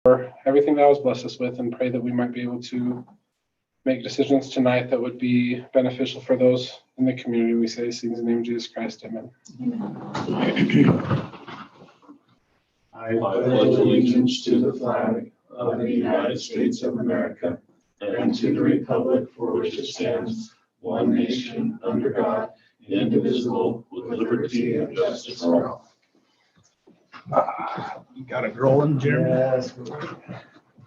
for everything that was blessed us with, and pray that we might be able to make decisions tonight that would be beneficial for those in the community. We say these things in the name of Jesus Christ. Amen. I pledge allegiance to the flag of the United States of America and to the republic for which it stands, one nation, under God, indivisible, with liberty and justice for all. You got it rolling, Jeremy? Yes.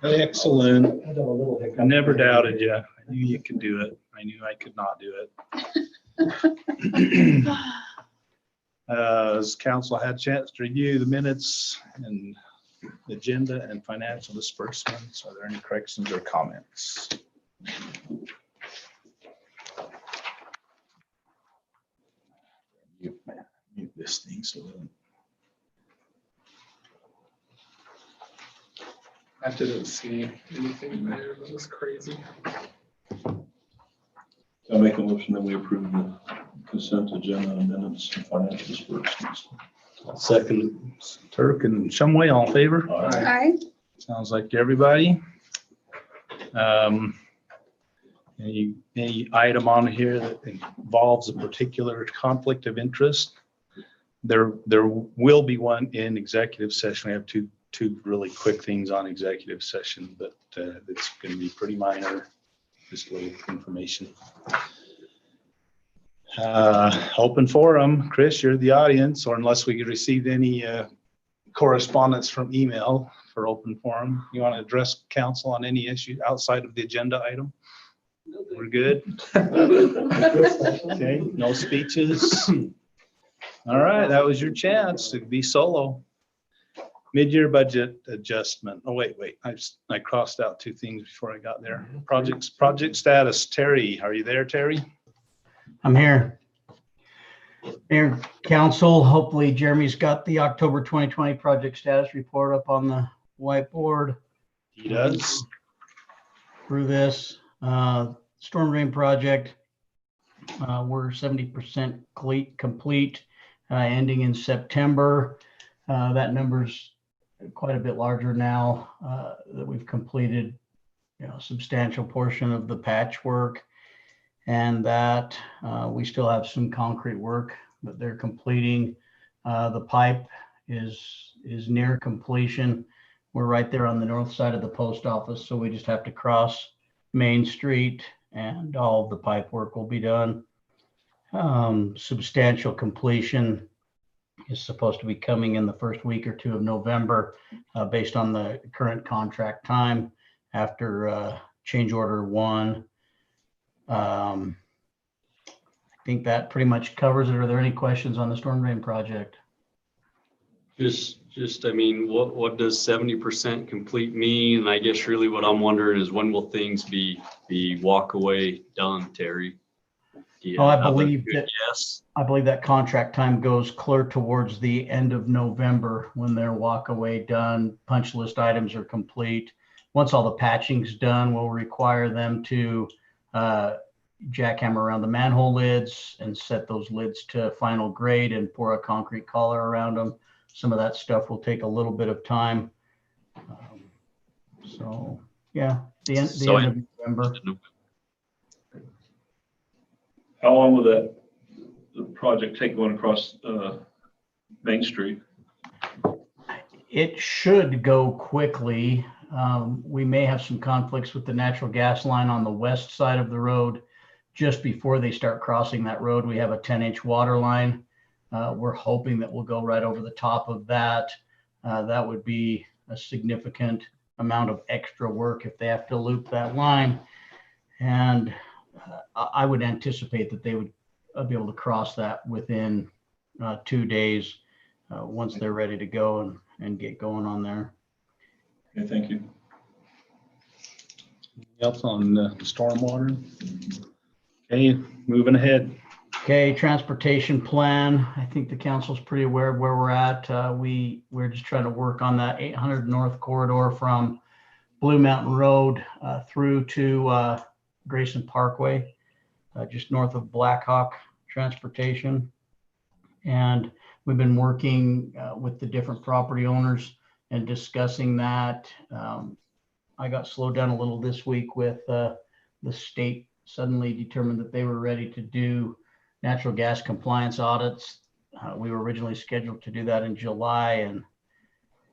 Excellent. I got a little hiccup. I never doubted you. I knew you could do it. I knew I could not do it. As council had a chance to review the minutes and the agenda and financial disbursements, are there any corrections or comments? Mute this thing so that I didn't see anything there that was crazy. I make a motion that we approve the consent agenda and minutes and financial disbursements. Second, Turk and Shumway, all in favor? Aye. Sounds like everybody. Any item on here that involves a particular conflict of interest? There will be one in executive session. We have two really quick things on executive session, but it's going to be pretty minor, just a little information. Open forum. Chris, you're the audience, or unless we received any correspondence from email for open forum. You want to address council on any issue outside of the agenda item? We're good? Okay, no speeches. All right, that was your chance to be solo. Mid-year budget adjustment. Oh, wait. I crossed out two things before I got there. Project status. Terry, are you there, Terry? I'm here. Mayor, council, hopefully Jeremy's got the October 2020 project status report up on the whiteboard. He does. Through this storm drain project, we're 70% complete, ending in September. That number's quite a bit larger now that we've completed, a substantial portion of the patchwork. And that we still have some concrete work that they're completing. The pipe is near completion. We're right there on the north side of the post office, so we just have to cross Main Street and all of the pipe work will be done. Substantial completion is supposed to be coming in the first week or two of November based on the current contract time after change order 1. I think that pretty much covers it. Are there any questions on the storm drain project? I mean, what does 70% complete mean? And I guess really what I'm wondering is when will things be walk away done, Terry? I believe that, yes. I believe that contract time goes clear towards the end of November when their walk away done, punch list items are complete. Once all the patching's done, we'll require them to jackhammer around the manhole lids and set those lids to final grade and pour a concrete collar around them. Some of that stuff will take a little bit of time. So yeah, the end of November. How long will the project take going across Main Street? It should go quickly. We may have some conflicts with the natural gas line on the west side of the road. Just before they start crossing that road, we have a 10-inch water line. We're hoping that we'll go right over the top of that. That would be a significant amount of extra work if they have to loop that line. And I would anticipate that they would be able to cross that within 2 days once they're ready to go and get going on there. Okay, thank you. Anything else on stormwater? Okay, moving ahead. Okay, transportation plan. I think the council's pretty aware of where we're at. We're just trying to work on that 800 North corridor from Blue Mountain Road through to Grayson Parkway, just north of Blackhawk Transportation. And we've been working with the different property owners and discussing that. I got slowed down a little this week with the state suddenly determined that they were ready to do natural gas compliance audits. We were originally scheduled to do that in July,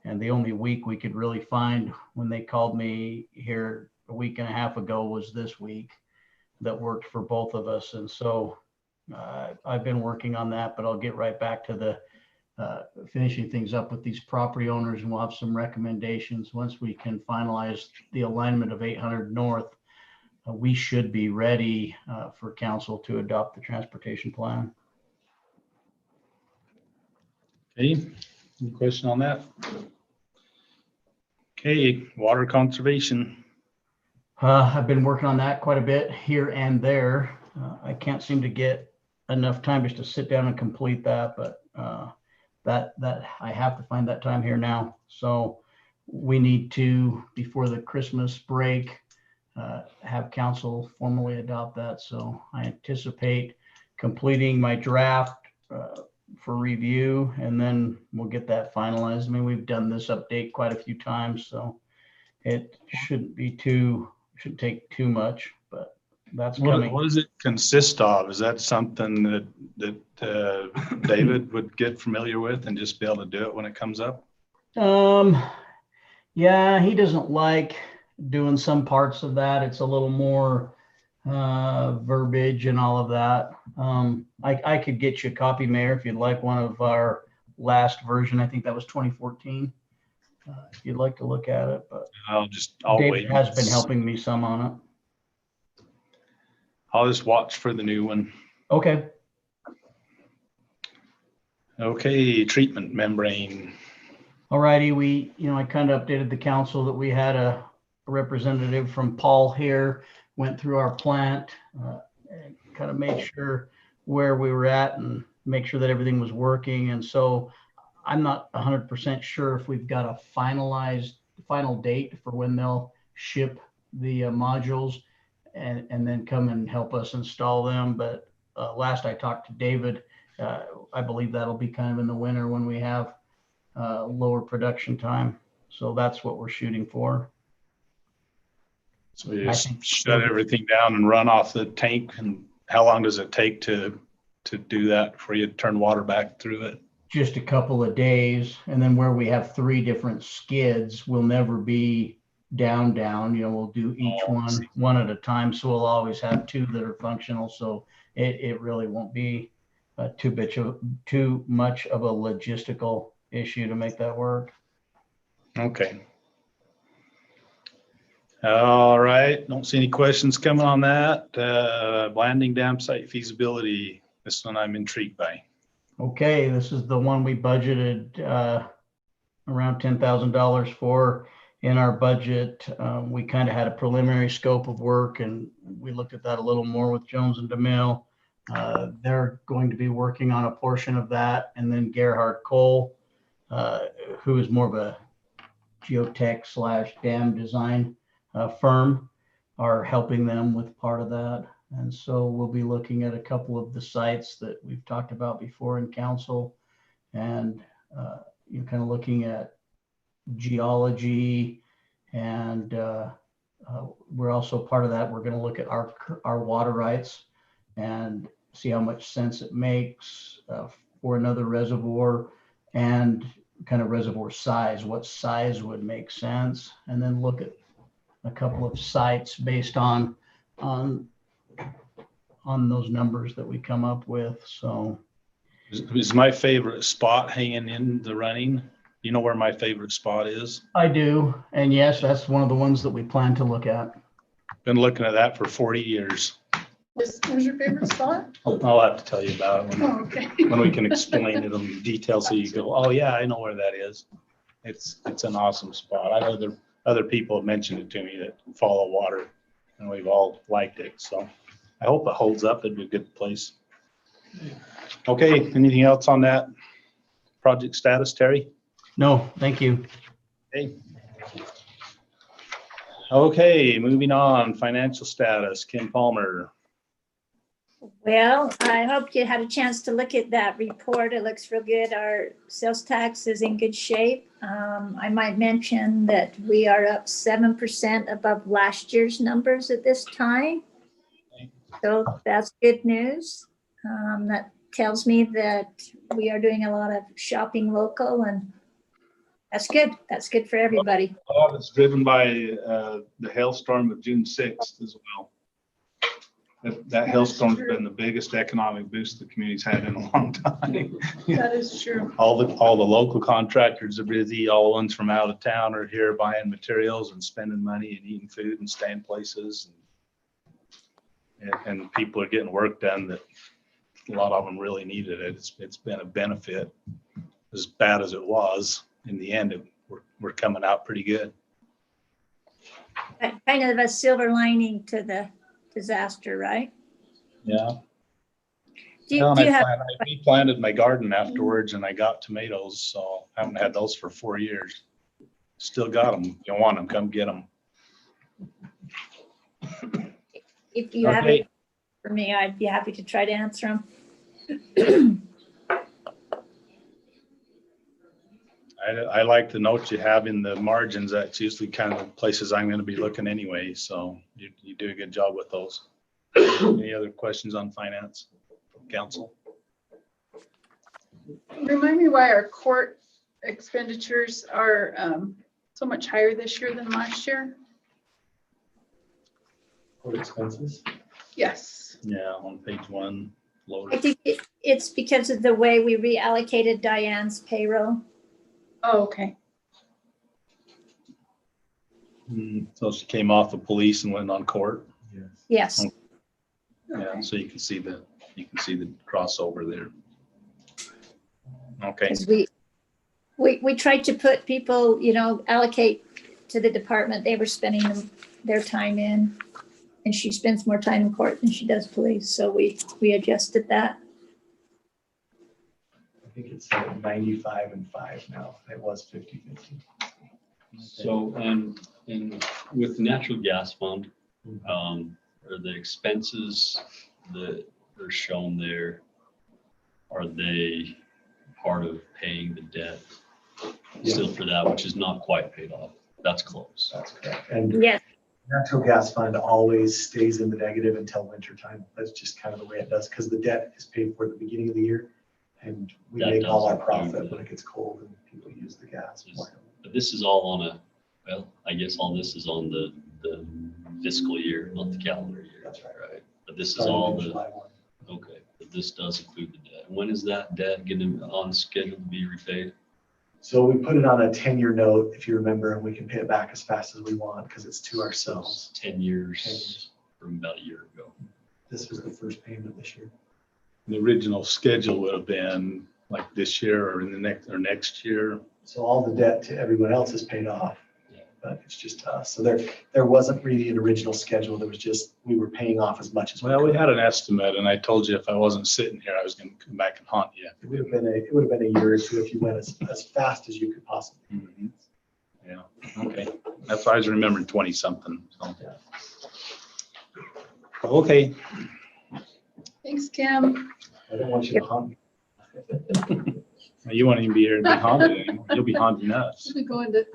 and the only week we could really find when they called me here a week and a half ago was this week that worked for both of us. And so I've been working on that, but I'll get right back to the finishing things up with these property owners, and we'll have some recommendations. Once we can finalize the alignment of 800 North, we should be ready for council to adopt the transportation plan. Okay, any question on that? Okay, water conservation. I've been working on that quite a bit here and there. I can't seem to get enough time just to sit down and complete that, but that I have to find that time here now. So we need to, before the Christmas break, have council formally adopt that. So I anticipate completing my draft for review, and then we'll get that finalized. I mean, we've done this update quite a few times, so it shouldn't take too much, but that's coming. What does it consist of? Is that something that David would get familiar with and just be able to do it when it comes up? Yeah, he doesn't like doing some parts of that. It's a little more verbiage and all of that. I could get you a copy, Mayor, if you'd like one of our last version. I think that was 2014. If you'd like to look at it, but I'll David wait. has been helping me some on it. I'll just watch for the new one. Okay. Okay, treatment membrane. All righty. I kind of updated the council that we had a representative from Paul here, went through our plant, and kind of made sure where we were at and make sure that everything was working. And so I'm not 100% sure if we've got a final date for when they'll ship the modules and then come and help us install them. But last I talked to David, I believe that'll be kind of in the winter when we have lower production time. So that's what we're shooting for. So you just shut everything down and run off the tank. And how long does it take to do that before you turn water back through it? Just a couple of days. And then where we have 3 different skids, we'll never be down. We'll do each one at a time. So we'll always have 2 that are functional. So it really won't be too much of a logistical issue to make that work. Okay. All right. Don't see any questions coming on that. Blanding Dam site feasibility. This one I'm intrigued by. Okay, this is the one we budgeted around $10,000 for in our budget. We kind of had a preliminary scope of work, and we looked at that a little more with Jones and DeMille. They're going to be working on a portion of that, and then Gerhard Cole, who is more of a geotech / dam design firm, are helping them with part of that. And so we'll be looking at a couple of the sites that we've talked about before in council, and kind of looking at geology, and we're also part of that. We're going to look at our water rights and see how much sense it makes for another reservoir, and kind of reservoir size, what size would make sense, and then look at a couple of sites based on those numbers that we come up with. So is my favorite spot hanging in the running? You know where my favorite spot is? I do. And yes, that's one of the ones that we plan to look at. Been looking at that for 40 years. Where's your favorite spot? I'll have to tell you about it Oh, okay. when we can explain it in detail, so you go, oh yeah, I know where that is. It's an awesome spot. I know other people have mentioned it to me that follow water, and we've all liked it. So I hope it holds up. It'd be a good place. Okay, anything else on that project status, Terry? No, thank you. Okay, moving on, financial status, Ken Palmer. Well, I hope you had a chance to look at that report. It looks real good. Our sales tax is in good shape. I might mention that we are up 7% above last year's numbers at this time. So that's good news. That tells me that we are doing a lot of shopping local, and that's good. That's good for everybody. A lot of it's driven by the hailstorm of June 6th as well. That hailstorm's been the biggest economic boost the community's had in a long time. That is true. All the local contractors are busy. All the ones from out of town are here buying materials and spending money and eating food and staying places. And people are getting work done that a lot of them really needed it. It's been a benefit. As bad as it was, in the end, we're coming out pretty good. Kind of a silver lining to the disaster, right? Yeah. Do you have, I replanted my garden afterwards and I got tomatoes, so I haven't had those for 4 years. Still got them. If you want them, come get them. if you have Okay. it for me, I'd be happy to try to answer them. I like the notes you have in the margins. That's usually kind of the places I'm going to be looking anyway, so you do a good job with those. Any other questions on finance, council? Remind me why our court expenditures are so much higher this year than last year? Court expenses. Yes. Yeah, on page 1, I lower. think it's because of the way we reallocated Diane's payroll. Oh, okay. So she came off of police and went on court. Yes. Yeah, so you can see the crossover there. Okay, Because we tried to put people, allocate to the department they were spending their time in. And she spends more time in court than she does police. So we adjusted that. I think it's 95 and 5 now. It was 50-50. So, and with the natural gas fund, are the expenses that are shown there, are they part of paying the debt still for that, which is not quite paid off? That's close. That's correct. And Yes. natural gas fund always stays in the negative until winter time. That's just kind of the way it does because the debt is paid for at the beginning of the year. And we That make all our doesn't profit include when it gets cold and people use the gas. But this is all on I guess all this is on the fiscal year, not the calendar year. That's right. Right. But this is Starting all in the, July 1. okay, but this does include the debt. When is that debt getting on schedule to be repaid? So we put it on a 10-year note, if you remember, and we can pay it back as fast as we want because it's to ourselves. 10 years from about a year ago. This was the first payment this year. the original schedule would have been like this year or in the next year. So all the debt to everyone else is paid off, Yeah. but it's just us. So there wasn't really an original schedule. There was just, we were paying off as much as we Well, we could. had an estimate and I told you if I wasn't sitting here, I was going to come back and haunt you. It would have been a year or two if you went as fast as you could possibly. Mhm. Yeah, okay. That's why I was remembering 20 something. So. Yeah. Okay, Thanks, Kim. I don't want you to haunt me. you won't even be here to be haunted anymore. You'll be haunting us. Should be going to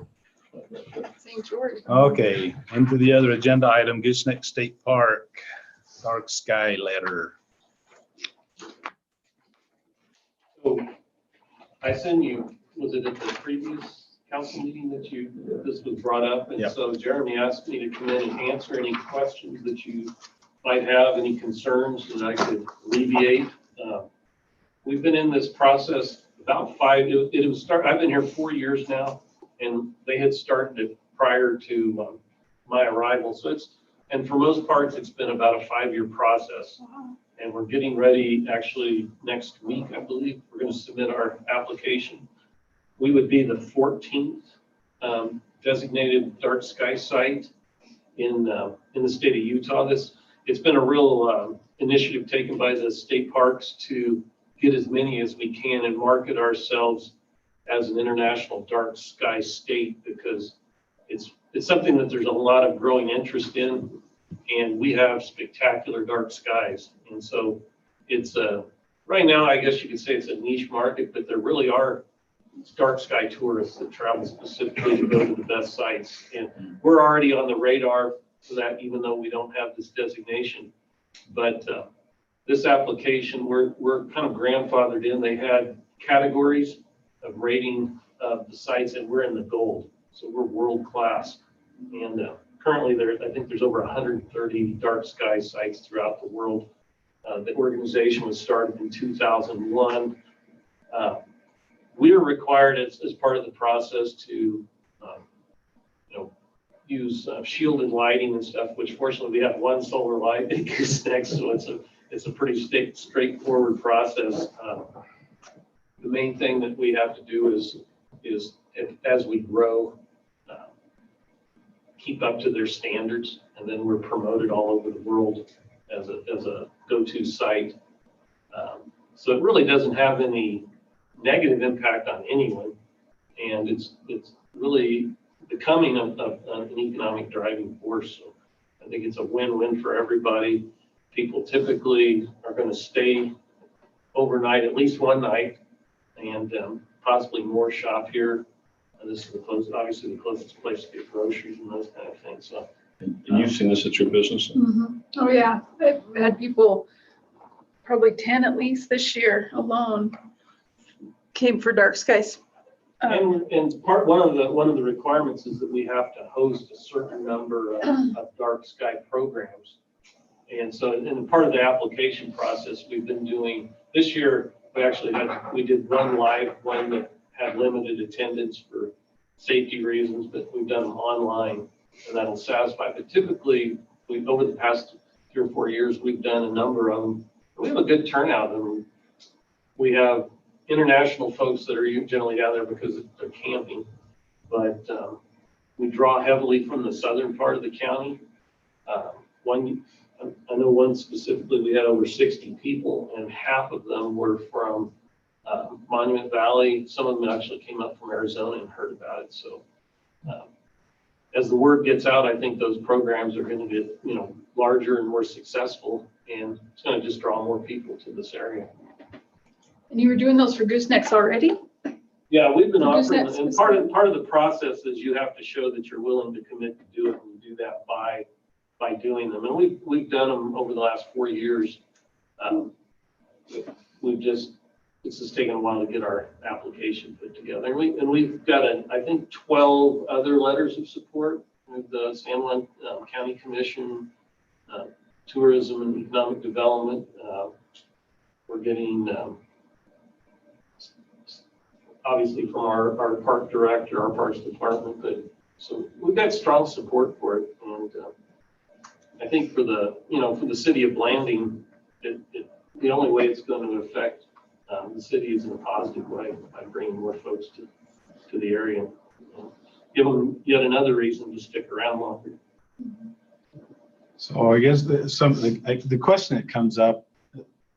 St. George. Okay, into the other agenda item, Gooseneck State Park, dark sky letter. So I sent you, was it at the previous council meeting that this was brought up? Yeah. And so Jeremy asked me to come in and answer any questions that you might have, any concerns that I could alleviate. We've been in this process about I've been here 4 years now, and they had started it prior to my arrival. So and for most parts, it's been about a 5-year process. And we're getting ready, actually, next week, I believe, we're going to submit our application. We would be the 14th designated dark sky site in the state of Utah. It's been a real initiative taken by the state parks to get as many as we can and market ourselves as an international dark sky state, because it's something that there's a lot of growing interest in. And we have spectacular dark skies. And so it's right now, I guess you could say it's a niche market, but there really are dark sky tourists that travel specifically to go to the best sites. And we're already on the radar for that, even though we don't have this designation. But this application, we're kind of grandfathered in. They had categories of rating of the sites, and we're in the gold. So we're world class. And currently I think there's over 130 dark sky sites throughout the world. The organization was started in 2001. We are required as part of the process to, use shielded lighting and stuff, which fortunately we have one solar light that goes next, so it's a pretty straightforward process. The main thing that we have to do is as we grow, keep up to their standards, and then we're promoted all over the world as a go-to site. So it really doesn't have any negative impact on anyone, and it's really becoming an economic driving force. So I think it's a win-win for everybody. People typically are going to stay overnight, at least one night, and possibly more shop here. This is obviously the closest place to get groceries and those kind of things. So, And you've seen this at your business? Oh, yeah. I've had people, probably 10 at least this year alone, came for dark skies. and one of the requirements is that we have to host a certain number of dark sky programs. And so in part of the application process, we've been doing, this year, we did one live one that had limited attendance for safety reasons, but we've done them online, and that'll satisfy. But typically, over the past 3 or 4 years, we've done a number of them. We have a good turnout. I mean, we have international folks that are generally down there because they're camping, but we draw heavily from the southern part of the county. I know one specifically, we had over 60 people, and half of them were from Monument Valley. Some of them actually came up from Arizona and heard about it. So as the word gets out, I think those programs are going to get, larger and more successful, and it's going to just draw more people to this area. And you were doing those for goosenecks already? Yeah, we've been Because offering, that's and part of the process is you have to show that you're willing to commit to do it, and you do that by doing them. And we've done them over the last 4 years. It's just taken a while to get our application put together. And we've got I think 12 other letters of support with the San Juan County Commission, Tourism and Economic Development. We're getting, obviously from our park director, our parks department, but so we've got strong support for it. And I think for the city of Blanding, the only way it's going to affect the city is in a positive way by bringing more folks to the area. Give them yet another reason to stick around longer. So I guess the question that comes up,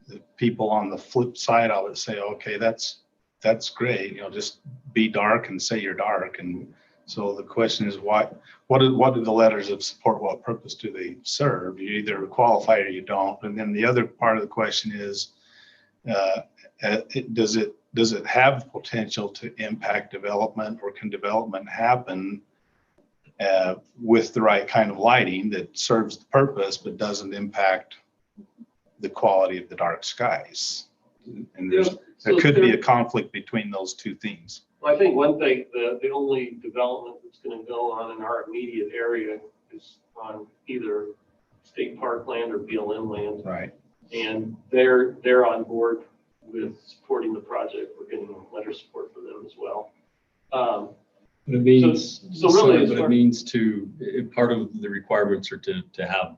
the people on the flip side of it say, okay, that's great, just be dark and say you're dark. And so the question is, what do the letters of support, what purpose do they serve? You either qualify or you don't. And then the other part of the question is, does it have the potential to impact development, or can development happen with the right kind of lighting that serves the purpose but doesn't impact the quality of the dark skies? And there could be a conflict between those two things. Well, I think one thing, the only development that's going to go on in our immediate area is on either state park land or BLM land. Right. And they're on board with supporting the project. We're getting a letter of support for them as well. It means, so really, but it means part of the requirements are to have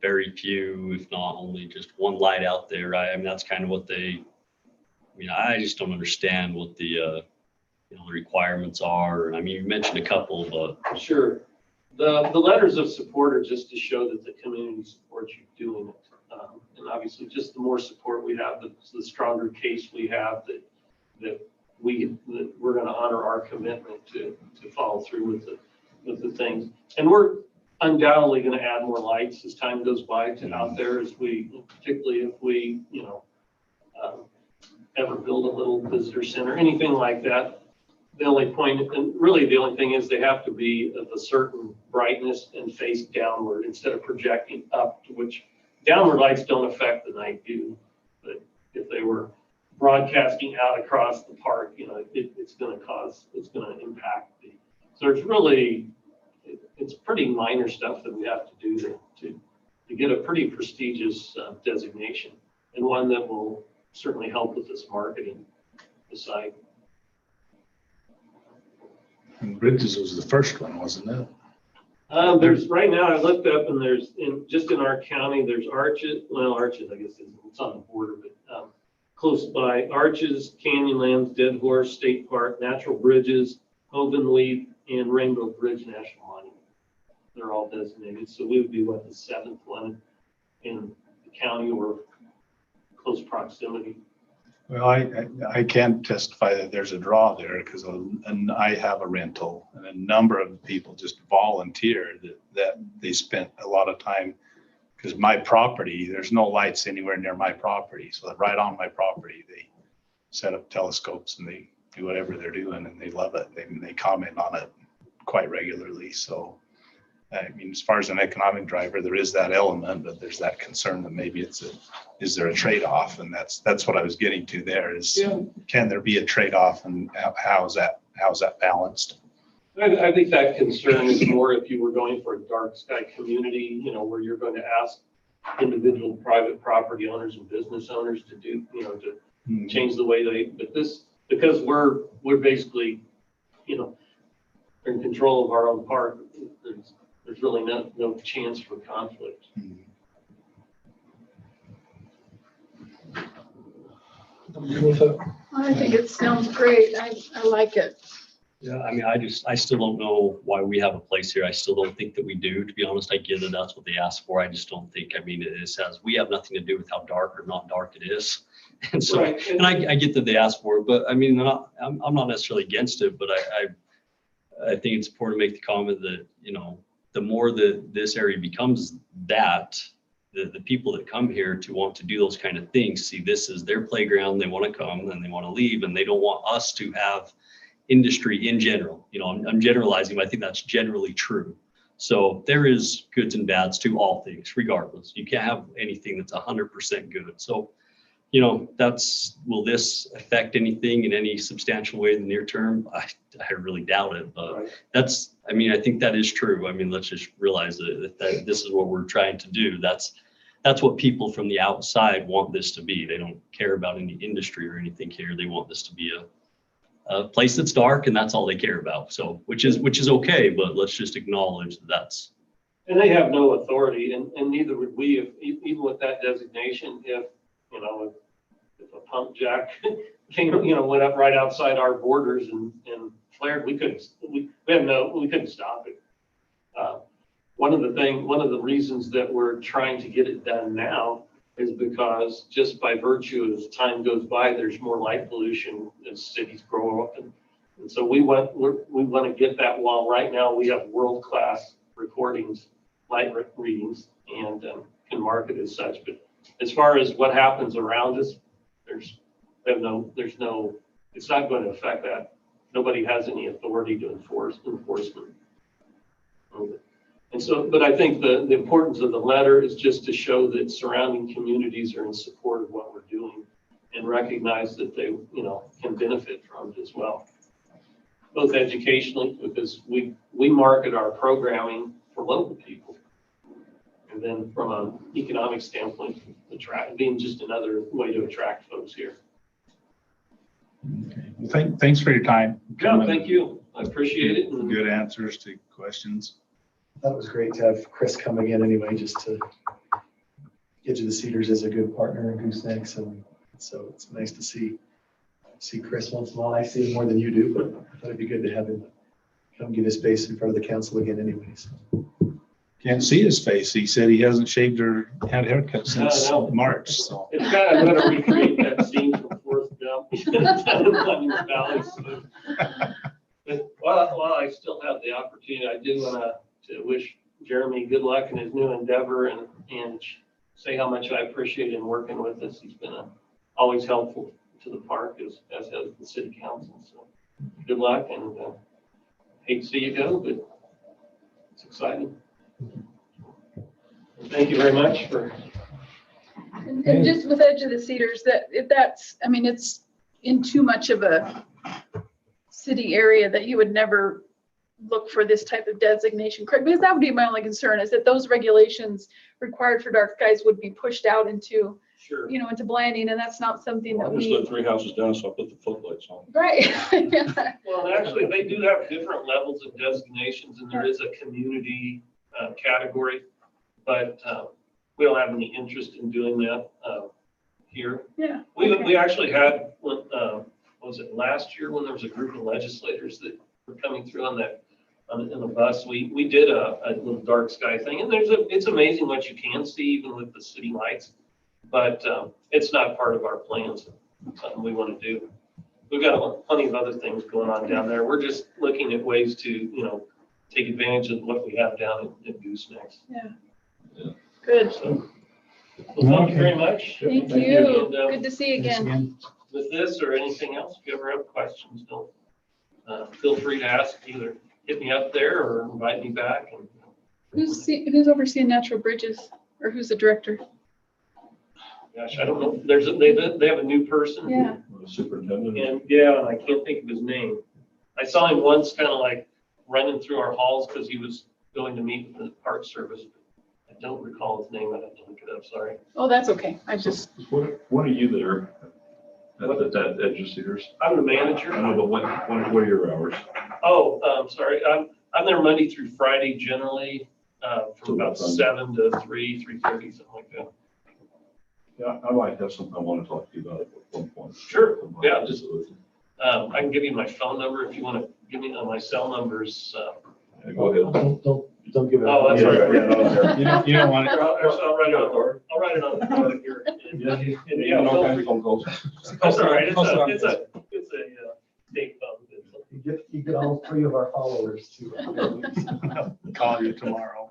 very few, if not only just one light out there, right? I mean, that's kind of what I just don't understand what the requirements are. And I mean, you mentioned a couple, but. Sure. The letters of support are just to show that the community supports you doing it. And obviously, just the more support we have, the stronger case we have that we're going to honor our commitment to follow through with the things. And undoubtedly going to add more lights as time goes by to out there, as we, particularly if we, ever build a little visitor center, anything like that. The only point, and really the only thing is they have to be of a certain brightness and face downward instead of projecting up, to which downward lights don't affect the night view. But if they were broadcasting out across the park, it's going to impact the, so it's really, it's pretty minor stuff that we have to do to get a pretty prestigious designation, and one that will certainly help with this marketing side. And Bridges was the first one, wasn't it? There's right now, I looked up and there's just in our county, there's Arches, I guess it's on the border, but close by Arches, Canyonlands, Dead Horse State Park, Natural Bridges, Hoven Leap, and Rainbow Bridge National Monument. They're all designated. So we would be the 7th one in the county or close proximity. Well, I can testify that there's a draw there because I have a rental, and a number of people just volunteered that they spent a lot of time, because my property, there's no lights anywhere near my property. So right on my property, they set up telescopes and they do whatever they're doing, and they love it. They comment on it quite regularly. So, I mean, as far as an economic driver, there is that element, but there's that concern that maybe is there a trade-off? And that's what I was getting to there is, can there be a trade-off, and how's that balanced? I think that concern is more if you were going for a dark sky community, where you're going to ask individual private property owners and business owners to do, to change the way but this, because we're basically, in control of our own park, there's really no chance for conflict. I think it sounds great. I like it. Yeah, I mean, I still don't know why we have a place here. I still don't think that we do, to be honest. I get it, that's what they asked for. I just don't think, it says, we have nothing to do with how dark or not dark it is. And so, Right. and I get that they asked for it, but I mean, I'm not necessarily against it, but I think it's important to make the comment that, the more that this area becomes that, the people that come here to want to do those kind of things, see this is their playground, they want to come and they want to leave, and they don't want us to have industry in general. I'm generalizing, but I think that's generally true. So there is goods and bads to all things, regardless. You can't have anything that's 100% good. So, will this affect anything in any substantial way in the near term? I really doubt it, but Right. I think that is true. Let's just realize that this is what we're trying to do. That's what people from the outside want this to be. They don't care about any industry or anything here. They want this to be a place that's dark, and that's all they care about. So, which is okay, but let's just acknowledge that's. And they have no authority, and neither would we, even with that designation, if a pump jack came, went up right outside our borders and flared, we couldn't stop it. One of the reasons that we're trying to get it done now is because just by virtue as time goes by, there's more light pollution as cities grow up. And so we want to get that while right now we have world-class recordings, light readings, and can market as such. But as far as what happens around us, it's not going to affect that. Nobody has any authority to enforce enforcement. And so, but I think the importance of the letter is just to show that surrounding communities are in support of what we're doing and recognize that they, can benefit from it as well. Both educationally, because we market our programming for local people. And then from an economic standpoint, being just another way to attract folks here. Okay. Well, thanks for your time. Yeah, thank you. I appreciate it. And Good answers to questions. That was great to have Chris come again anyway, just to get you the Cedars as a good partner and goosenecks. And so it's nice to see Chris once in a while. I see him more than you do, but I thought it'd be good to have him come get his face in front of the council again anyways. Can't see his face. He said he hasn't shaved or had a haircut since No. March. So it's kind of going to recreate that scene from Forrest Gump. Onion Valley. But while I still have the opportunity, I do want to wish Jeremy good luck in his new endeavor and say how much I appreciate him working with us. He's been always helpful to the park as has the city council. So good luck, and hate to see you go, but it's exciting. Thank you very much for. And just with Edge of the Cedars, that if that's, I mean, it's in too much of a city area that you would never look for this type of designation, correct? Because that would be my only concern, is that those regulations required for dark skies would be pushed out into, Sure. into Blanding, and that's not something that I just lived we. 3 houses down, so I put the footlights on. Right. Yeah. Well, and actually, they do have different levels of designations, and there is a community category, but we don't have any interest in doing that here. Yeah. We actually had, was it last year when there was a group of legislators that were coming through on that, in the bus, we did a little dark sky thing, and it's amazing what you can see even with the city lights, but it's not part of our plans, something we want to do. We've got plenty of other things going on down there. We're just looking at ways to, take advantage of what we have down in Goosenecks. Yeah. Good. So, well, thank you very much. Thank you. And, Good to see you Thanks again. with this or anything else, if you ever have questions, don't feel free to ask. Either hit me up there or invite me back. And Who's overseeing Natural Bridges, or who's the director? gosh, I don't know. They have a new person. Yeah. Superintendent. And yeah, I can't think of his name. I saw him once, kind of like running through our halls because he was going to meet with the Park Service. I don't recall his name. I have to look it up. Sorry. Oh, that's okay. I just, When are you there at that Edge of Cedars? I'm the manager. I know, but what are your hours? Oh, sorry. I'm there Monday through Friday generally, from about Sunday. 7 to 3:30, something like that. Yeah, I might have something I want to talk to you about at one point. Sure. Yeah, just I can give you my phone number if you want to give me my cell numbers. Yeah, go ahead. Don't give it. Oh, that's Yeah, right. yeah, no, You don't want it. I'll write it on the card here. And, Yeah, and, yeah, no feel kind free- of phone calls. That's all right. It's a date phone. You get all 3 of our followers too. Call you tomorrow.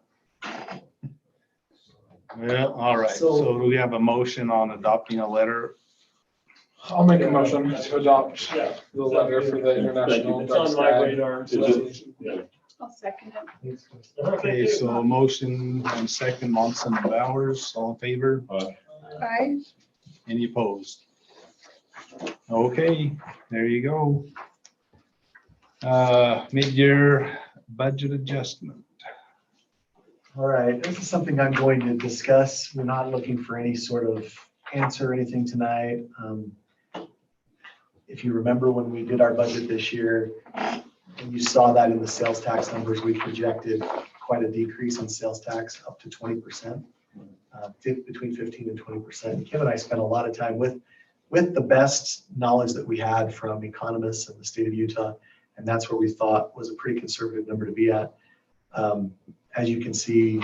Well, all right. So- So do we have a motion on adopting a letter? I'll make a motion to adopt Yeah. the letter for the International It's Dark on my Sky radar. Association. I'll second it. Okay, so a motion and second, Monson and Bowers, all in favor? Aye. Any opposed? Okay, there you go. Mid-year budget adjustment. All right, this is something I'm going to discuss. We're not looking for any sort of answer or anything tonight. If you remember when we did our budget this year, and you saw that in the sales tax numbers, we projected quite a decrease in sales tax up to 20%, between 15 and 20%. Kim and I spent a lot of time with the best knowledge that we had from economists in the state of Utah, and that's where we thought was a pretty conservative number to be at. As you can see,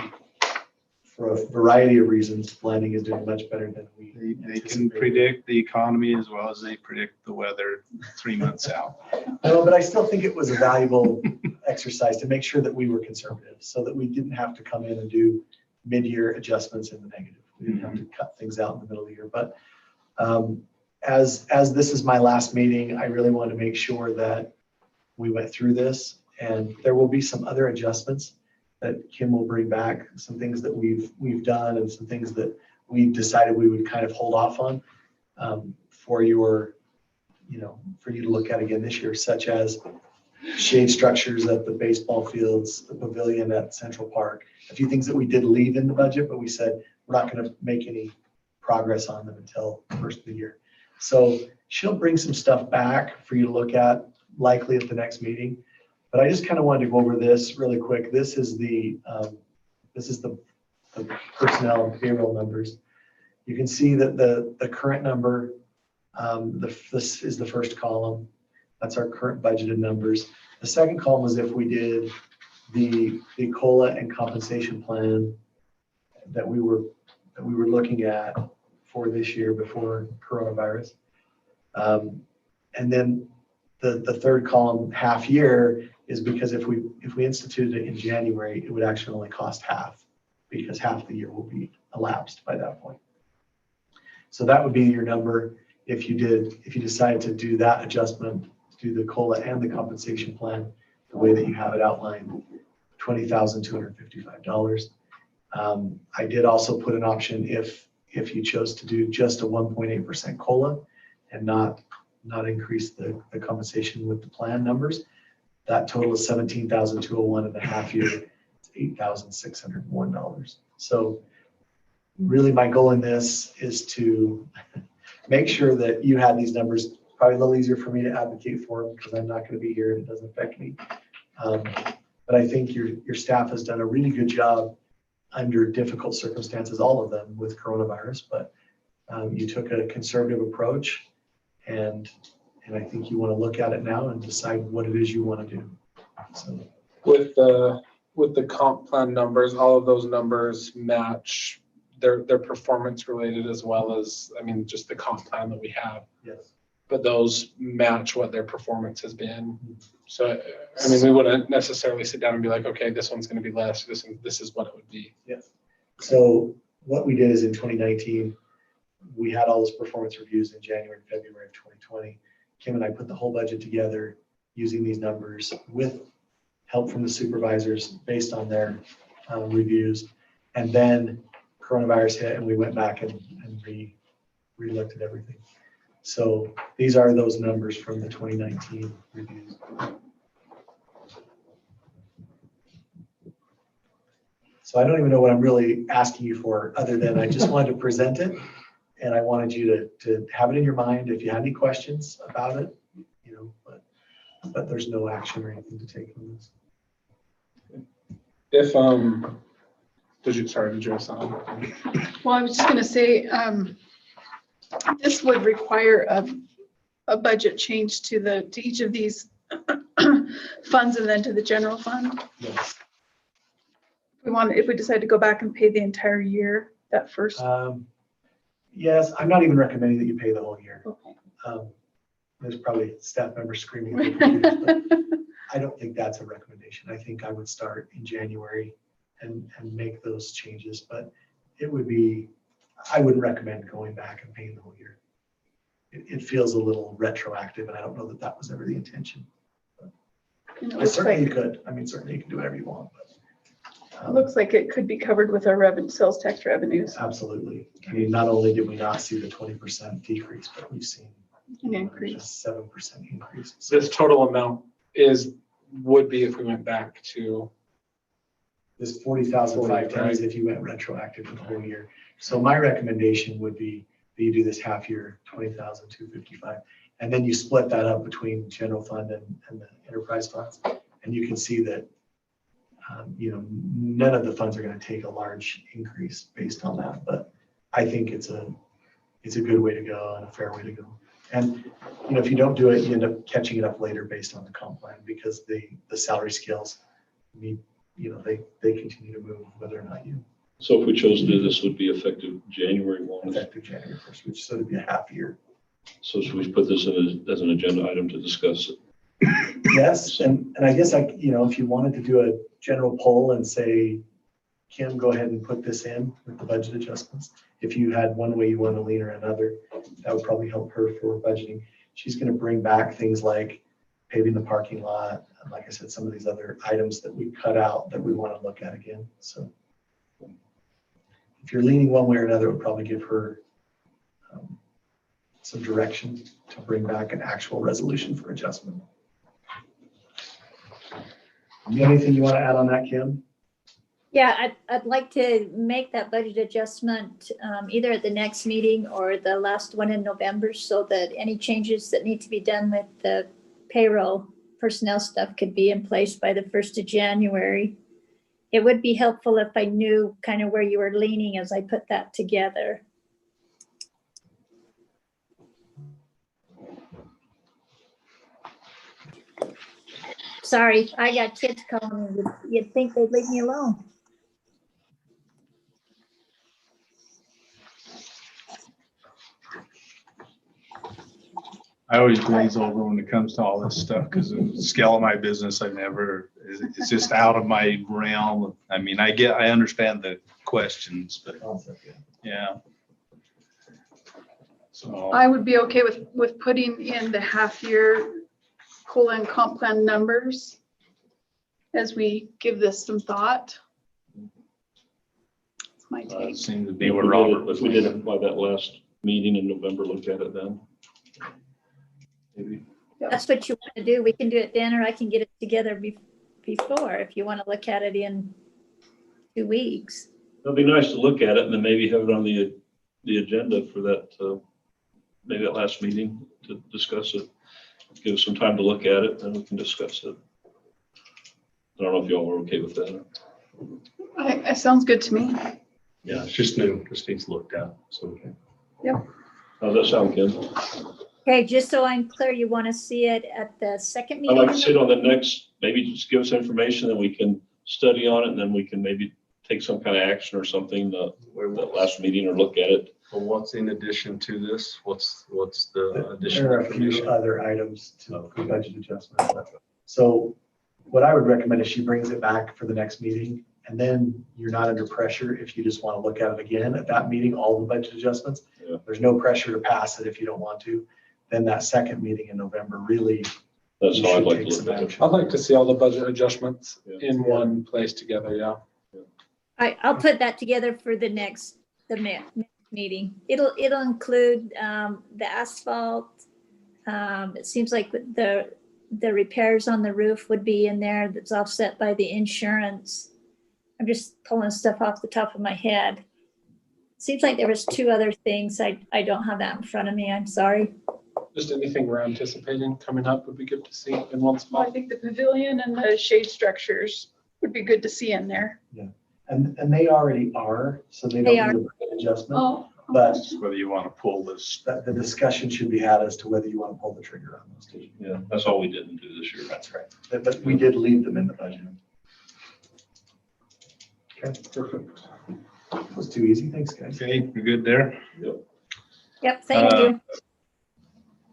for a variety of reasons, Blanding is doing much better than we They can anticipated. predict the economy as well as they predict the weather 3 months out. No, but I still think it was a valuable exercise to make sure that we were conservative, so that we didn't have to come in and do mid-year adjustments in the negative. We didn't have to cut things out in the middle of the year. But as this is my last meeting, I really wanted to make sure that we went through this, and there will be some other adjustments that Kim will bring back, some things that we've done and some things that we decided we would kind of hold off on for your, for you to look at again this year, such as shade structures at the baseball fields, the pavilion at Central Park, a few things that we did leave in the budget, but we said we're not going to make any progress on them until the first of the year. So she'll bring some stuff back for you to look at, likely at the next meeting. But I just kind of wanted to go over this really quick. This is the personnel and payroll numbers. You can see that the current number, this is the first column. That's our current budgeted numbers. The second column is if we did the COLA and compensation plan that we were looking at for this year before coronavirus. And then the third column, half year, is because if we instituted it in January, it would actually only cost half, because half the year will be elapsed by that point. So that would be your number if you decided to do that adjustment, do the COLA and the compensation plan the way that you have it outlined, $20,255. I did also put an option if you chose to do just a 1.8% COLA and not increase the compensation with the plan numbers. That total is $17,201 and a half year. It's $8,601. So really my goal in this is to make sure that you had these numbers. Probably a little easier for me to advocate for them because I'm not going to be here and it doesn't affect me. But I think your staff has done a really good job under difficult circumstances, all of them with coronavirus, but you took a conservative approach, and I think you want to look at it now and decide what it is you want to do. So With the comp plan numbers, all of those numbers match their performance related as well as, I mean, just the comp plan that we have. yes. But those match what their performance has been. So, I mean, we wouldn't necessarily sit down and be like, okay, this one's going to be less. This is what it would be. Yes. So what we did is in 2019, we had all those performance reviews in January and February of 2020. Kim and I put the whole budget together using these numbers with help from the supervisors based on their reviews. And then coronavirus hit and we went back and re-looked at everything. So these are those numbers from the 2019 reviews. So I don't even know what I'm really asking you for, other than I just wanted to present it, and I wanted you to have it in your mind if you had any questions about it, you know, but there's no action or anything to take from this. If did you have something? Well, I was just gonna say, this would require a budget change to each of these funds and then to the general fund. Yes. If we decide to go back and pay the entire year, that first. Yes, I'm not even recommending that you pay the whole year. Okay. There's probably staff members screaming at their computers, but I don't think that's a recommendation. I think I would start in January and make those changes, but it would be, I wouldn't recommend going back and paying the whole year. It feels a little retroactive, and I don't know that that was ever the intention. And it But looks certainly you like, could. I mean, certainly you can do whatever you want, but. it looks like it could be covered with our sales tax revenues. Absolutely. I mean, not only did we not see the 20% decrease, but we've seen An increase. a 7% increase. So this total amount would be if we went back to. This 40,510 right. is if you went retroactive for the whole year. So my recommendation would be that you do this half year, 20,255, and then you split that up between general fund and the enterprise funds. And you can see that, you know, none of the funds are going to take a large increase based on that. But I think it's a good way to go and a fair way to go. And, you know, if you don't do it, you end up catching it up later based on the comp plan, because the salary scales need, you know, they continue to move whether or not you So if we chose to do this, would be effective January 1. effective January 1st, which so it'd be a half year. So should we put this in as an agenda item to discuss it? Yes, and I guess you know, if you wanted to do a general poll and say, Kim, go ahead and put this in with the budget adjustments. If you had one way you want to lean or another, that would probably help her for budgeting. She's going to bring back things like paving the parking lot, and like I said, some of these other items that we cut out that we want to look at again. So if you're leaning one way or another, it would probably give her some direction to bring back an actual resolution for adjustment. Do you have anything you want to add on that, Kim? Yeah, I'd like to make that budget adjustment either at the next meeting or the last one in November, so that any changes that need to be done with the payroll personnel stuff could be in place by the 1st of January. It would be helpful if I knew kind of where you were leaning as I put that together. Sorry, I got kids calling me. You'd think they'd leave me alone. I always glaze over when it comes to all this stuff because the scale of my business, it's just out of my realm. I mean, I understand the questions, but yeah. So, I would be okay with putting in the half-year COLA and comp plan numbers as we give this some thought. That's my take. seems to be where Robert was. If we did it by that last meeting in November, look at it then. Maybe. That's what you want to do. We can do it then, or I can get it together before if you want to look at it in 2 weeks. It'd be nice to look at it and then maybe have it on the agenda for that, maybe that last meeting to discuss it. Give us some time to look at it, then we can discuss it. I don't know if y'all are okay with that. It sounds good to me. Yeah, it's just new, just needs looked at, so. How's that sound, Ken? Okay, just so I'm clear, you want to see it at the second I'd meeting? like to see it on the next, maybe just give us information, then we can study on it, and then we can maybe take some kind of action or something, that last meeting, or look at it. Well, what's in addition to this? What's the There additional are a few information? other items to the budget adjustments. So what I would recommend is she brings it back for the next meeting, and then you're not under pressure if you just want to look at it again at that meeting, all the budget adjustments. Yeah. There's no pressure to pass it if you don't want to. Then that second meeting in November, really, That's you how I'd should like take to some look at it. action. I'd like to see all the budget adjustments Yeah. in one place together, yeah. I'll put that together for the next meeting. It'll include the asphalt. It seems like the repairs on the roof would be in there that's offset by the insurance. I'm just pulling stuff off the top of my head. Seems like there was 2 other things. I don't have that in front of me. I'm sorry. Just anything we're anticipating coming up would be good to see in one Well, I spot. think the pavilion and the shade structures would be good to see in there. And they already are, so they They don't need a adjustment. Oh. But Whether you want to pull this. the discussion should be had as to whether you want to pull the trigger on those two. Yeah, that's all we didn't do this year. That's right. But we did leave them in the budget. Okay, Perfect. that was too easy. Thanks, guys. Okay, you're good there? Yep, thank you.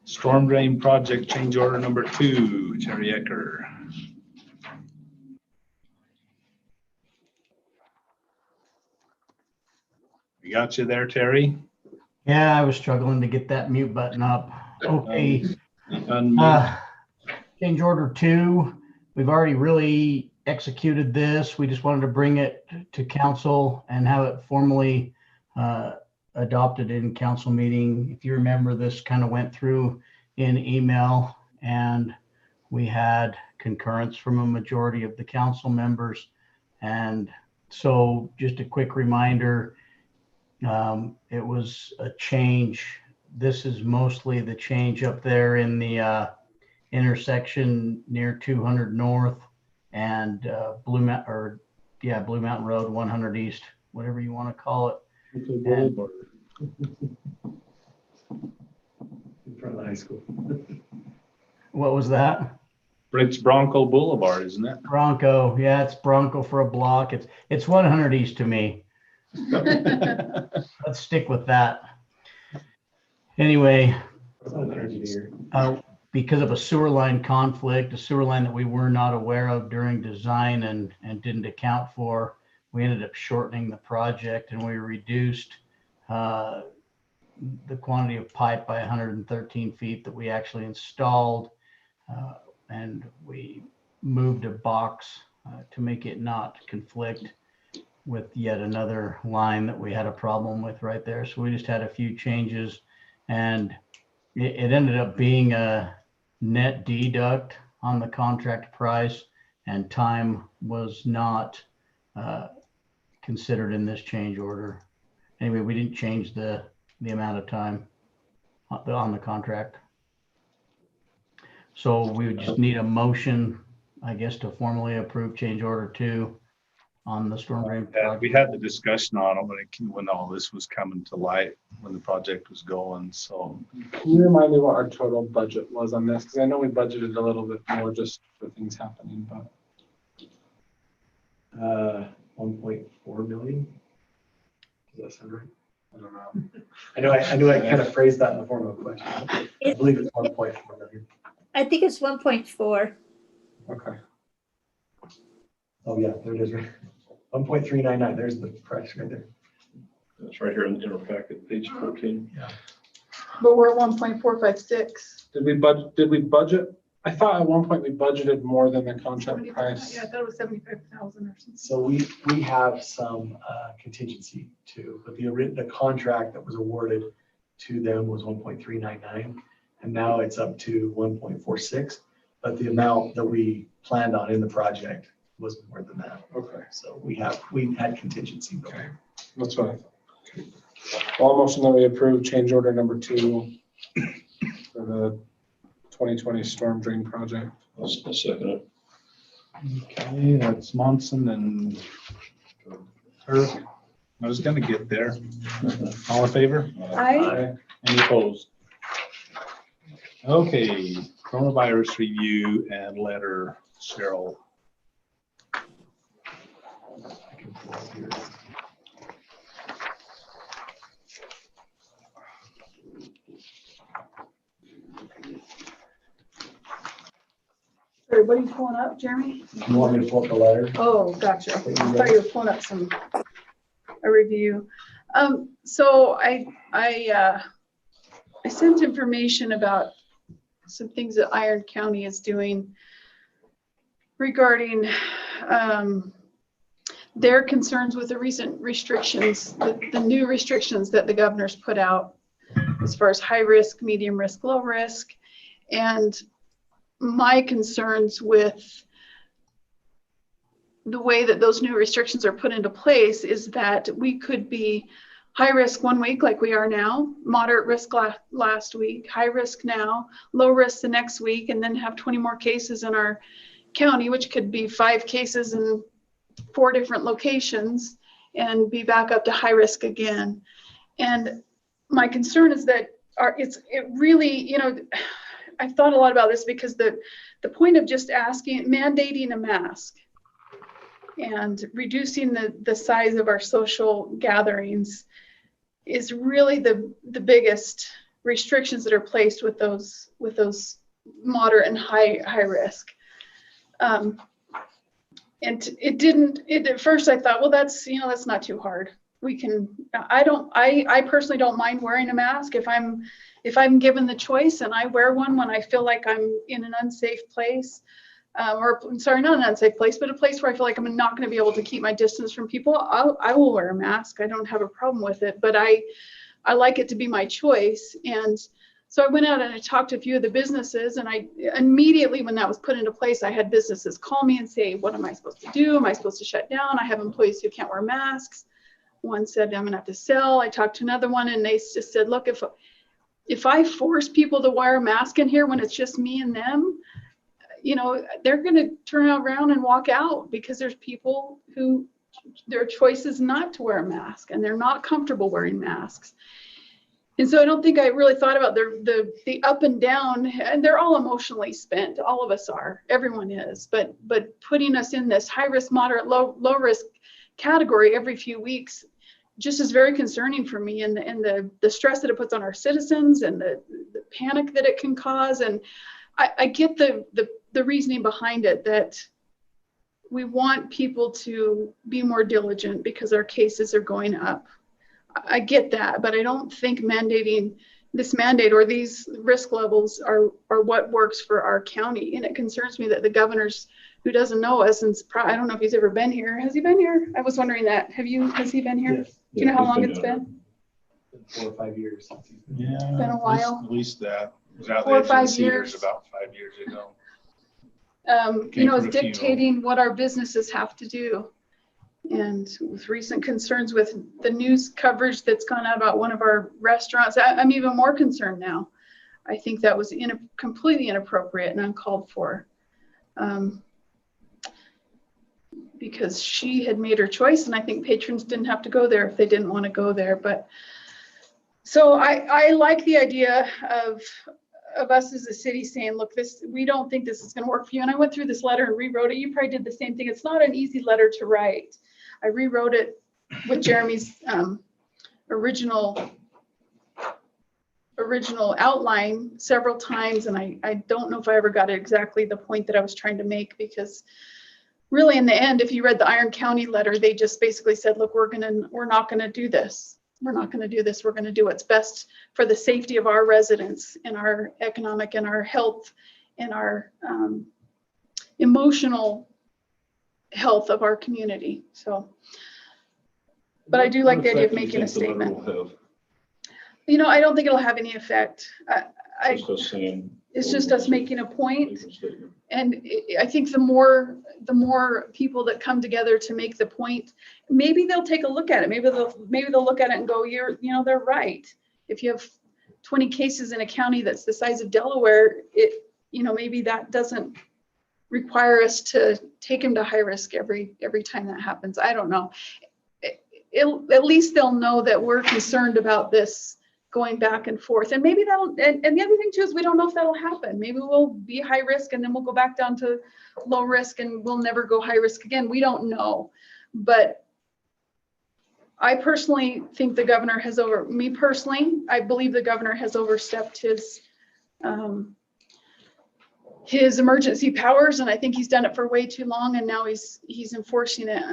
Storm drain project change order number 2, Terry Ecker. We got you there, Terry? Yeah, I was struggling to get that mute button up. Okay. Unmute. Change order 2, we've already really executed this. We just wanted to bring it to council and have it formally adopted in council meeting. If you remember, this kind of went through in email, and we had concurrence from a majority of the council members. And so just a quick reminder, it was a change. This is mostly the change up there in the intersection near 200 North and Blue Mountain Road, 100 East, whatever you want to call it. In front of the high school. What was that? It's Bronco Boulevard, isn't it? Bronco. Yeah, it's Bronco for a block. It's 100 East to me. Let's stick with that. Anyway, because of a sewer line conflict, a sewer line that we were not aware of during design and didn't account for, we ended up shortening the project, and we reduced the quantity of pipe by 113 feet that we actually installed. And we moved a box to make it not conflict with yet another line that we had a problem with right there. So we just had a few changes, and it ended up being a net deduct on the contract price, and time was not considered in this change order. Anyway, we didn't change the amount of time on the contract. So we would just need a motion, I guess, to formally approve change order 2 on the storm drain project. We had the discussion on it when all this was coming to light, when the project was going, so. Can you remind me what our total budget was on this? Because I know we budgeted a little bit more just for things happening, but 1.4 million. Does that sound right? I don't know. I knew I kind of phrased that in the form of a question. I believe it's 1.4 million. I think it's 1.4. Okay. Oh, yeah, there it is, right? 1.399, there's the price right there. That's right here in our packet, page 14. But we're at 1.456. Did we budget? I thought at one point we budgeted more than the contract price. Yeah, I thought it was 75,000 or something. So we have some contingency too, but the contract that was awarded to them was 1.399, and now it's up to 1.46. But the amount that we planned on in the project was more than that. Okay, So we had contingency built in. that's what I thought. Well, I'll motion that we approve change order number 2 for the 2020 storm drain project. I'll second it. Okay, that's Monson and Herb. I was gonna get there. All in favor? Any opposed? Okay, coronavirus review and letter, Cheryl. I can pull it here. Sorry, what are you pulling up, Jeremy? You want me to pull up the letter? Oh, gotcha. I thought you were pulling up a review. So I sent information about some things that Iron County is doing regarding their concerns with the recent restrictions, the new restrictions that the governor's put out as far as high risk, medium risk, low risk, and my concerns with the way that those new restrictions are put into place is that we could be high risk one week like we are now, moderate risk last week, high risk now, low risk the next week, and then have 20 more cases in our county, which could be 5 cases in 4 different locations, and be back up to high risk again. And my concern is that it really, I've thought a lot about this because the point of just mandating a mask and reducing the size of our social gatherings is really the biggest restrictions that are placed with those moderate and high risk. And at first I thought, well, that's not too hard. I personally don't mind wearing a mask if I'm given the choice, and I wear one when I feel like I'm in an unsafe place, or sorry, not an unsafe place, but a place where I feel like I'm not going to be able to keep my distance from people. I will wear a mask. I don't have a problem with it, but I like it to be my choice. And so I went out and I talked to a few of the businesses, and I immediately, when that was put into place, I had businesses call me and say, what am I supposed to do? Am I supposed to shut down? I have employees who can't wear masks. One said, I'm gonna have to sell. I talked to another one, and they just said, look, if I force people to wear a mask in here when it's just me and them, they're gonna turn around and walk out, because there's people who their choice is not to wear a mask and they're not comfortable wearing masks. And so I don't think I really thought about the up and down, and they're all emotionally spent. All of us are, everyone is, but putting us in this high risk, moderate, low risk category every few weeks just is very concerning for me, and the stress that it puts on our citizens, and the panic that it can cause. And I get the reasoning behind it, that we want people to be more diligent because our cases are going up. I get that, but I don't think mandating this mandate or these risk levels are what works for our county. And it concerns me that the governor's, who doesn't know us, and I don't know if he's ever been here. Has he been here? I was wondering that. Has he been here? Yes. Do you know how long it's been? 4 or 5 years. Yeah. Been a while. At least that. Was out 4 or there for the 5 Cedars years. about 5 years ago. It's for the dictating what our businesses have to do. And with recent concerns with the news coverage that's gone out about one of our restaurants, I'm even more concerned now. I think that was completely inappropriate and uncalled for. Because she had made her choice, and I think patrons didn't have to go there if they didn't want to go there. But so I like the idea of us as a city saying, look, we don't think this is going to work for you. And I went through this letter and rewrote it. You probably did the same thing. It's not an easy letter to write. I rewrote it with Jeremy's original outline several times, and I don't know if I ever got exactly the point that I was trying to make, because really in the end, if you read the Iron County letter, they just basically said, look, we're not gonna do this. We're not gonna do this. We're gonna do what's best for the safety of our residents and our economic and our health and our emotional health of our community. So, but I do like the idea of making a statement. You know, I don't think it'll have any effect. It's just us making a point. And I think the more people that come together to make the point, maybe they'll take a look at it. Maybe they'll look at it and go, they're right. If you have 20 cases in a county that's the size of Delaware, maybe that doesn't require us to take them to high risk every time that happens. I don't know. At least they'll know that we're concerned about this going back and forth. And maybe and the other thing too is we don't know if that'll happen. Maybe we'll be high risk and then we'll go back down to low risk and we'll never go high risk again. We don't know. But I personally think the governor has I believe the governor has overstepped his emergency powers, and I think he's done it for way too long, and now he's enforcing it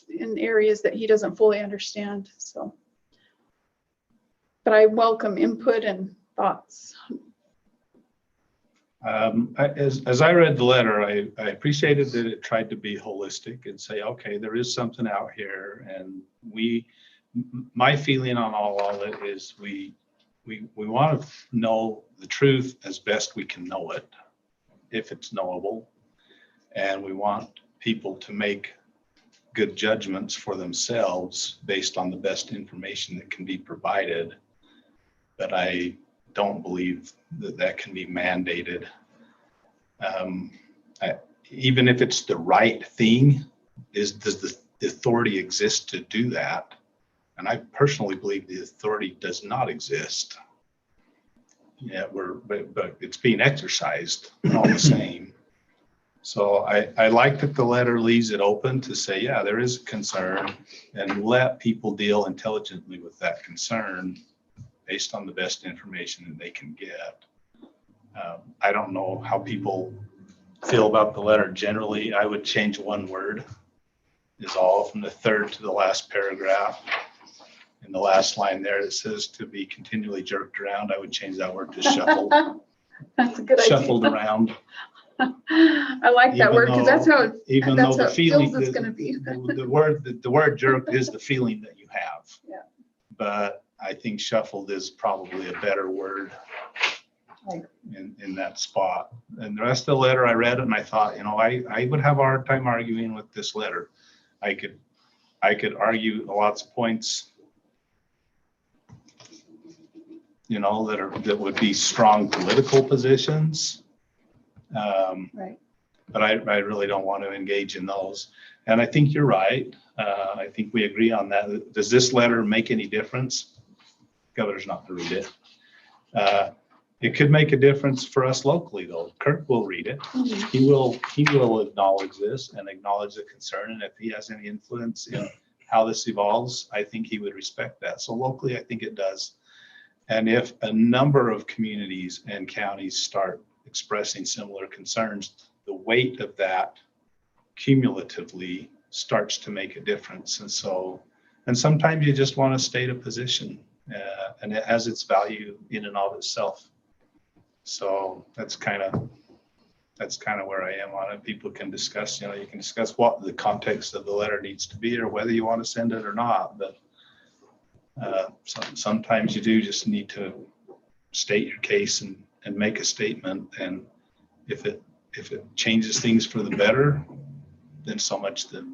in areas that he doesn't fully understand. So, but I welcome input and thoughts. As I read the letter, I appreciated that it tried to be holistic and say, okay, there is something out here, and my feeling on all of it is we want to know the truth as best we can know it, if it's knowable, and we want people to make good judgments for themselves based on the best information that can be provided. But I don't believe that can be mandated. Even if it's the right thing, does the authority exist to do that? And I personally believe the authority does not exist. Yeah, but it's being exercised all the same. So I like that the letter leaves it open to say, yeah, there is a concern, and let people deal intelligently with that concern based on the best information that they can get. I don't know how people feel about the letter generally. I would change one word, is all, from the third to the last paragraph. In the last line there, it says to be continually jerked around. I would change that word to shuffled. That's a good Shuffled idea. around. I like that word, because that's how it feels it's going to be. The word jerk is the feeling that you have. Yeah. But I think shuffled is probably a better word in that spot. And the rest of the letter, I read it and I thought, I would have a hard time arguing with this letter. I could argue lots of points, that would be strong political positions. Right. But I really don't want to engage in those. And I think you're right. I think we agree on that. Does this letter make any difference? Governor's not going to read it. It could make a difference for us locally, though. Kirk will read it. Mm-hmm. He will acknowledge this and acknowledge the concern. And if he has any influence in how this evolves, I think he would respect that. So locally, I think it does. And if a number of communities and counties start expressing similar concerns, the weight of that cumulatively starts to make a difference. And sometimes you just want to state a position, and it has its value in and of itself. So that's kind of where I am on it. People can discuss, you can discuss what the context of the letter needs to be or whether you want to send it or not. But sometimes you do just need to state your case and make a statement. And if it changes things for the better, then so much the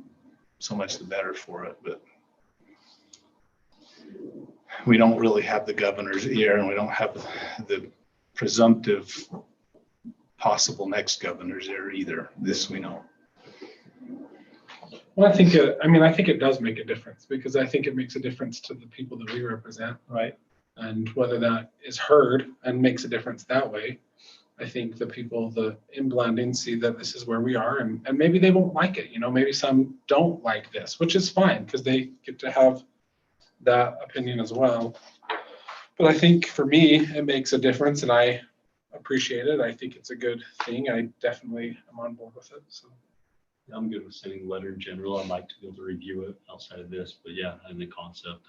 better for it. But we don't really have the governor's ear, and we don't have the presumptive possible next governor's ear either. This we know. Well, I think it does make a difference, because I think it makes a difference to the people that we represent, Right. and whether that is heard and makes a difference that way. I think the people in Blanding see that this is where we are, and maybe they won't like it. Maybe some don't like this, which is fine, because they get to have that opinion as well. But I think for me, it makes a difference and I appreciate it. I think it's a good thing. I definitely am on board with it. So I'm good with sending the letter in general. I'd like to be able to review it outside of this, but yeah, in the concept,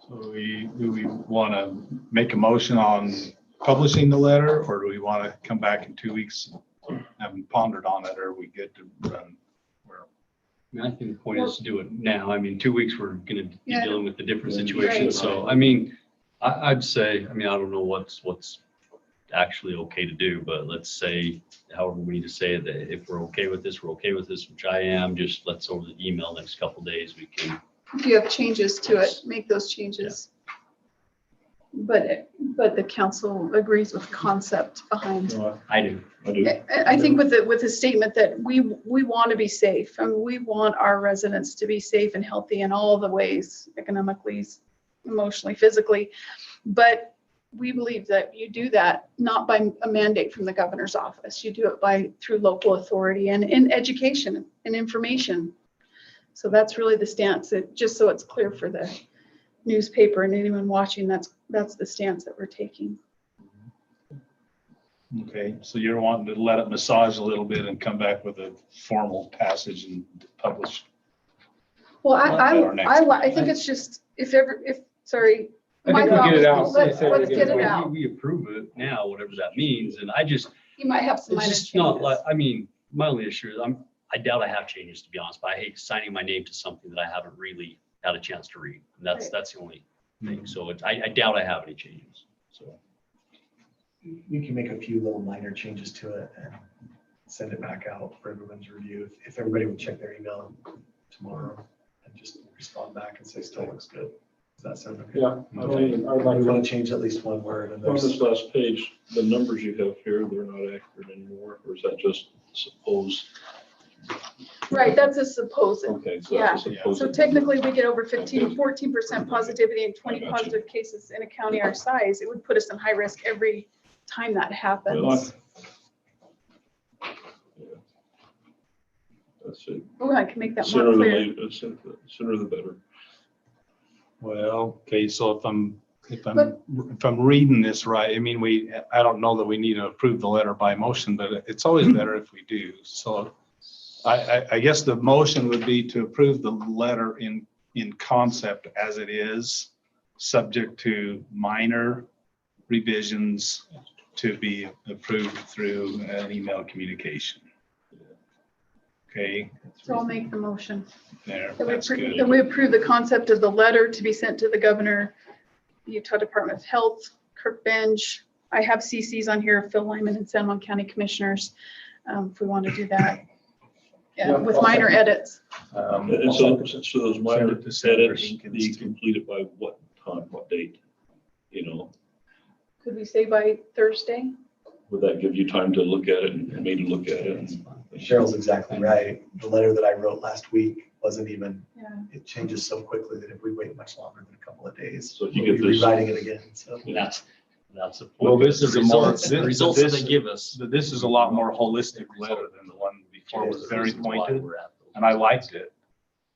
So do we want to make a motion on publishing the letter, or do we want to come back in 2 weeks, having pondered on it, or are we good to run? I mean, I think the point is to do it now. I mean, 2 weeks, we're gonna be Yeah. dealing with the different Right. situations. So, I mean, I'd say, I mean, I don't know what's actually okay to do, but let's say, however we need to say it, that if we're okay with this, we're okay with this, which I am, just let's over the email next couple days, we can. If you have changes to it, make those changes. But the council agrees with concept behind. I do. I think with the statement that we want to be safe, and we want our residents to be safe and healthy in all the ways, economically, emotionally, physically. But we believe that you do that not by a mandate from the governor's office. You do it through local authority and in education and information. So that's really the stance, just so it's clear for the newspaper and anyone watching, that's the stance that we're taking. Okay, so you're wanting to let it massage a little bit and come back with a formal passage and publish. Well, Our next I think it's just, sorry. I my think we'll get it thought- out. Let's get it out. We approve it now, whatever that means, and I just, You might have some it's minor just not like, changes. I mean, my only issue is I doubt I have changes, to be honest, but I hate signing my name to something that I haven't really had a chance to read. And Right. that's the only thing. So I doubt I have any changes, so. You can make a few little minor changes to it and send it back out for everyone's review. If everybody would check their email tomorrow and just respond back and say, still looks good. Does that sound okay? Yeah, I mean, I'd We like want to, to change at least one word and on there's, this last page, the numbers you have here, they're not accurate anymore, or is that just supposed? Right, that's a supposed. Okay, so Yeah. that's a supposed. So technically, we get over 14% positivity and 20 I got you. positive cases in a county our size. It would put us in high risk every time that Well, happens. yeah. That's it. Oh, I can make that Sooner more the clear. later, sooner the better. Well, okay, so if I'm reading this right, I mean, I don't know that we need to approve the letter by motion, but it's always better if we do. So I guess the motion would be to approve the letter in concept as it is, subject to minor revisions to be approved through an email communication. Okay, So I'll make the motion. there, That we that's approve- good. that we approve the concept of the letter to be sent to the governor, Utah Department of Health, Kirk Benj. I have CCs on here, Phil Lyman and San Juan County Commissioners, if we want to do that. Yeah, with minor edits. And so those minor December edits ink be and- completed by what time, what date? You know, Could we say by Thursday? would that give you time to look at it and me to look at it? and- Cheryl's exactly right. The letter that I wrote last week wasn't even, Yeah. it changes so quickly that if we wait much longer than a couple of days, So if you we'll get be this, rewriting it again, so. That's the point. Well, this is a more- The results that they give us. This is a lot more holistic letter than the one before. It was very pointed, and I liked it.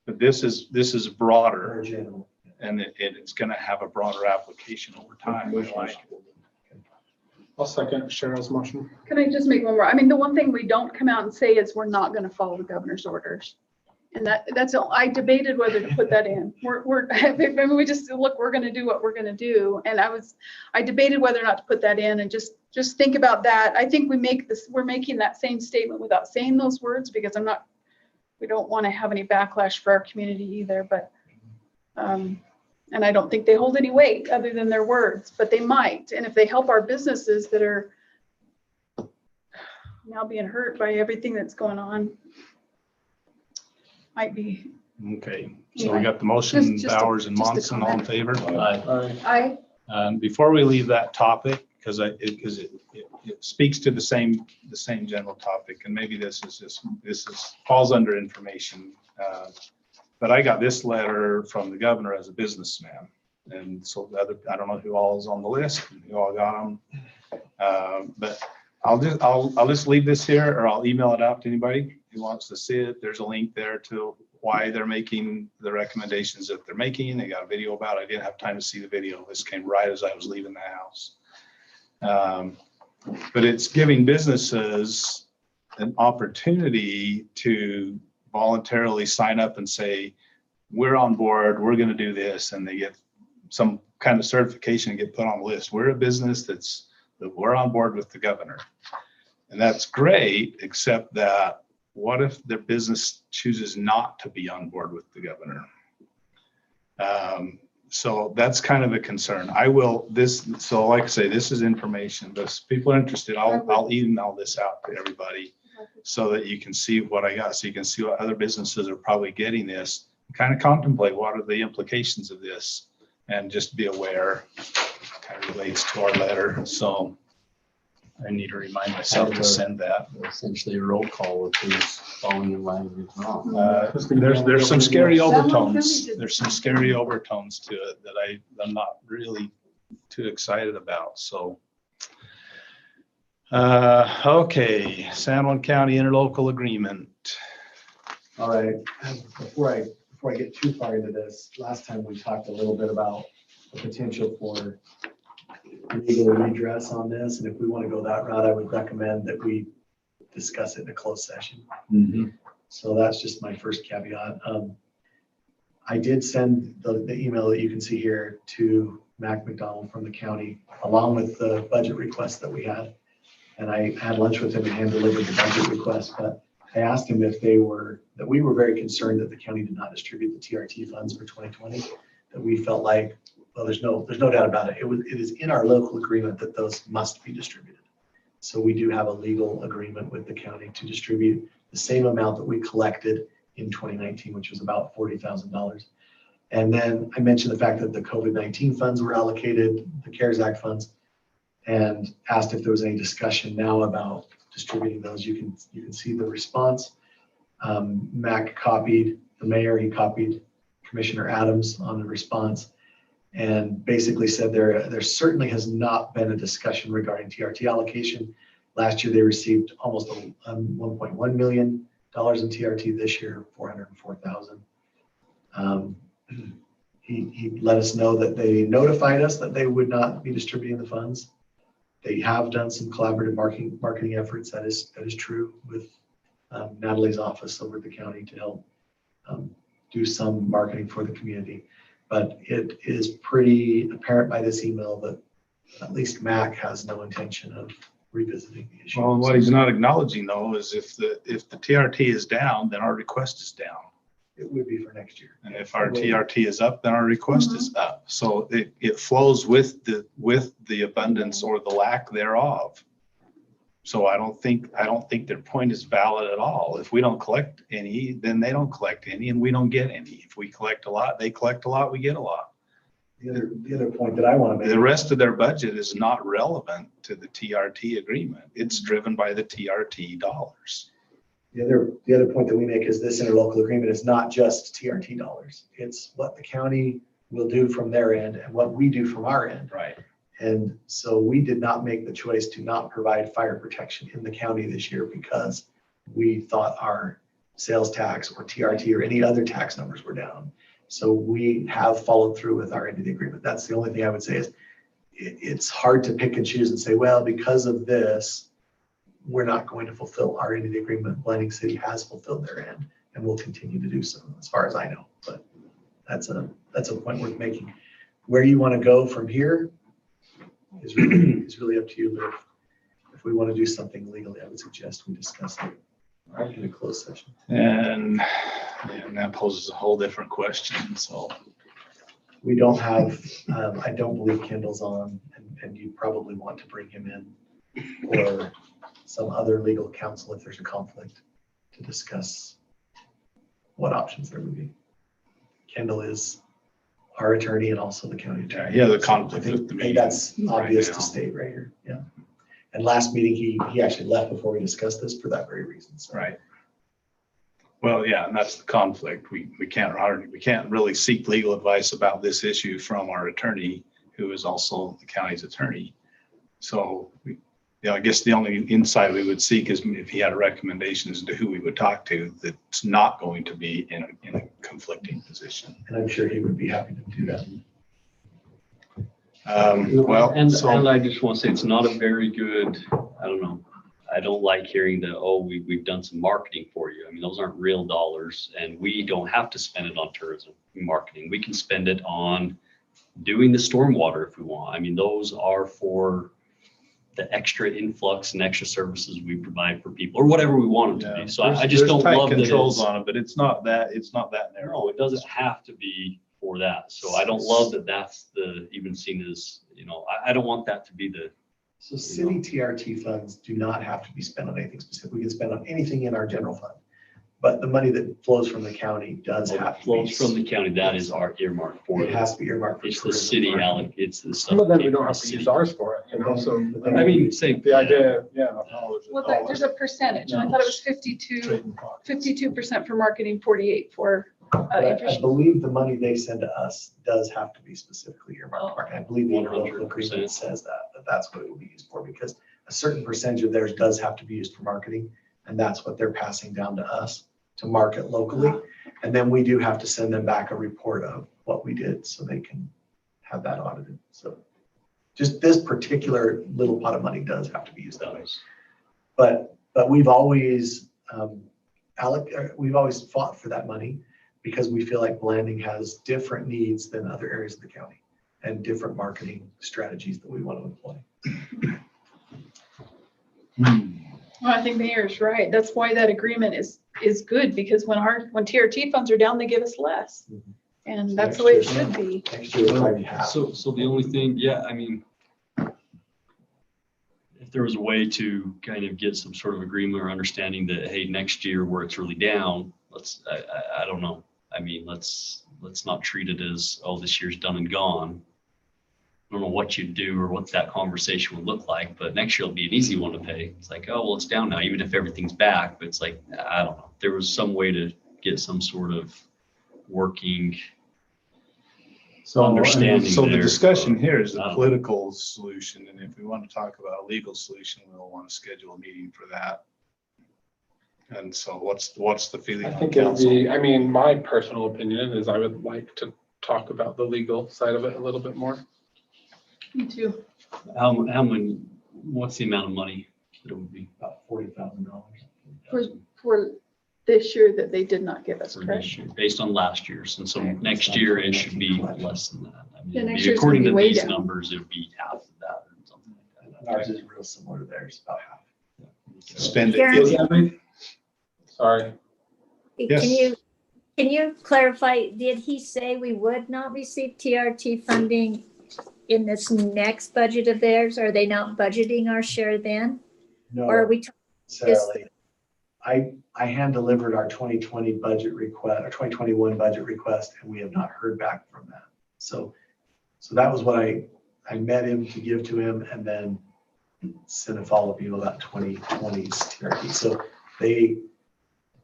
But this is More broader, general. and it's gonna have a broader application over time. I like it. I'll second Cheryl's motion. Can I just make one more? I mean, the one thing we don't come out and say is we're not going to follow the governor's orders. And that's, I debated whether to put that in. I mean, we just, look, we're going to do what we're going to do. And I debated whether or not to put that in and just think about that. I think we're making that same statement without saying those words because we don't want to have any backlash for our community either, but, and I don't think they hold any weight other than their words, but they might. And if they help our businesses that are now being hurt by everything that's going on, might be. Okay, so we got the motion, Just a- Bowers and just a Monson, all in favor? Before we leave that topic, because it speaks to the same general topic, and maybe this falls under information. But I got this letter from the governor as a businessman. And so I don't know who all is on the list, and who all got them. But I'll just leave this here, or I'll email it out to anybody. he wants to see it, there's a link there to why they're making the recommendations that they're making. They got a video about it. I didn't have time to see the video. This came right as I was leaving the house. But it's giving businesses an opportunity to voluntarily sign up and say, we're on board, we're going to do this. And they get some kind of certification and get put on the list. We're a business that we're on board with the governor. And that's great, except that what if their business chooses not to be on board with the governor? So that's kind of a concern. So like I say, this is information. If people are interested, I'll email this out to everybody so that you can see what I got. So you can see what other businesses are probably getting this, kind of contemplate what are the implications of this, and just be aware. Kind of relates to our letter. So I need to remind myself to send that. Essentially a roll call if who's following the language wrong. There's some scary Someone overtones. did. There's some scary overtones to it that I'm not really too excited about. So, okay, San Juan County interlocal agreement. All right, before I get too far into this, last time we talked a little bit about the potential for legal redress on this, and if we want to go that route, I would recommend that we discuss it in a closed session. So that's just my first caveat. I did send the email that you can see here to Mac McDonald from the county, along with the budget request that we had. And I had lunch with him and hand delivered the budget request, but I asked him if we were very concerned that the county did not distribute the TRT funds for 2020, that we felt like, well, there's no doubt about it. It is in our local agreement that those must be distributed. So we do have a legal agreement with the county to distribute the same amount that we collected in 2019, which was about $40,000. And then I mentioned the fact that the COVID-19 funds were allocated, the CARES Act funds, and asked if there was any discussion now about distributing those. You can see the response. Mac copied the mayor, he copied Commissioner Adams on the response, and basically said there certainly has not been a discussion regarding TRT allocation. Last year, they received almost $1.1 million in TRT. This year, $404,000. He let us know that they notified us that they would not be distributing the funds. They have done some collaborative marketing efforts. That is true, with Natalie's office over at the county to help do some marketing for the community. But it is pretty apparent by this email that at least Mac has no intention of revisiting the issue. Well, what he's not acknowledging though is if the TRT is down, then our request is down. It would be for next year. And if our TRT is up, then our request is up. So it flows with the abundance or the lack thereof. So I don't think their point is valid at all. If we don't collect any, then they don't collect any, and we don't get any. If we collect a lot, they collect a lot, we get a lot. The other point that I want to make. The rest of their budget is not relevant to the TRT agreement. It's driven by the TRT dollars. The other point that we make is this interlocal agreement is not just TRT dollars. It's what the county will do from their end and what we do from our end. Right. And so we did not make the choice to not provide fire protection in the county this year because we thought our sales tax or TRT or any other tax numbers were down. So we have followed through with our end of the agreement. That's the only thing I would say is it's hard to pick and choose and say, well, because of this, we're not going to fulfill our end of the agreement. Blanding City has fulfilled their end and will continue to do so, as far as I know. But that's a point worth making. Where you want to go from here is really up to you. But if we want to do something legally, I would suggest we discuss it in a closed session. And that poses a whole different question. So We don't have, I don't believe Kendall's on, and you probably want to bring him in or some other legal counsel if there's a conflict to discuss what options there would be. Kendall is our attorney and also the county attorney. yeah, the conflict I with the think meeting that's obvious right to now. state right here. Yeah. And last meeting, he actually left before we discussed this for that very reason. So. Right. Well, yeah, and that's the conflict. We can't really seek legal advice about this issue from our attorney, who is also the county's attorney. So I guess the only insight we would seek is if he had a recommendation as to who we would talk to that's not going to be in a conflicting position. And I'm sure he would be happy to do that. And I just want to say, it's not a very good, I don't know. I don't like hearing that, oh, we've done some marketing for you. I mean, those aren't real dollars, and we don't have to spend it on tourism marketing. We can spend it on doing the stormwater if we want. I mean, those are for the extra influx and extra services we provide for people, or whatever we want them to be. So I just don't love that controls it's, on it, but it's not that narrow. no, it doesn't have to be for that. So I don't love that that's the, even seen as, I don't want that to be the, So city TRT funds do not have to be spent on anything specific. We can spend on anything in our general fund. But the money that flows from the county does have to flows be. from the county. That is our earmark for It it. has to be earmarked for It's the tourism. city, Alec, it's the stuff. Some of them we that don't came have from to the use city. ours for it, so I mean, same. the idea, yeah. Well, there's a percentage, and I thought it was 52% for marketing, 48 for But I infrastructure. believe the money they send to us does have to be specifically earmarked. for marketing. I believe the interlocal 100%. agreement says that that's what it will be used for, because a certain percentage of theirs does have to be used for marketing. And that's what they're passing down to us to market locally. And then we do have to send them back a report of what we did so they can have that audited. So just this particular little pot of money does have to be used that way. But we've always, we've always fought for that money because we feel like Blanding has different needs than other areas of the county and different marketing strategies that we want to employ. Well, I think Mayor's right. That's why that agreement is good, because when TRT funds are down, they give us less. And that's the way it should be. Next year, we'll probably have. So the only thing, I mean, if there was a way to kind of get some sort of agreement or understanding that, hey, next year where it's really down, I don't know. I mean, let's not treat it as, oh, this year's done and gone. I don't know what you'd do or what that conversation would look like, but next year will be an easy one to pay. It's like, oh, well, it's down now, even if everything's back, but it's like, I don't know. There was some way to get some sort of working understanding So the there. discussion here is the I don't know. political solution, and if we want to talk about a legal solution, we'll want to schedule a meeting for that. And so what's the feeling I on think it would council? be, I mean, my personal opinion is I would like to talk about the legal side of it a little bit more. Me too. How many, what's the amount of money that it would be About $40,000. For this year that they did not give us, for correct? this year, based on last year's? And so Right. next year it should be less than that. I Yeah, mean, next year's according gonna to be way these down. numbers, it would be half of that or something like that. Ours is real similar to theirs, about half. Spend it. Jeremy? Sorry. Yes. Can you clarify, did he say we would not receive TRT funding in this next budget of theirs? Are they not budgeting our share then? No, Or are we, necessarily. I hand delivered our 2020 budget request, our 2021 budget request, and we have not heard back from that. So that was what I met him to give to him, and then sent a follow-up email about 2020's TRT. So they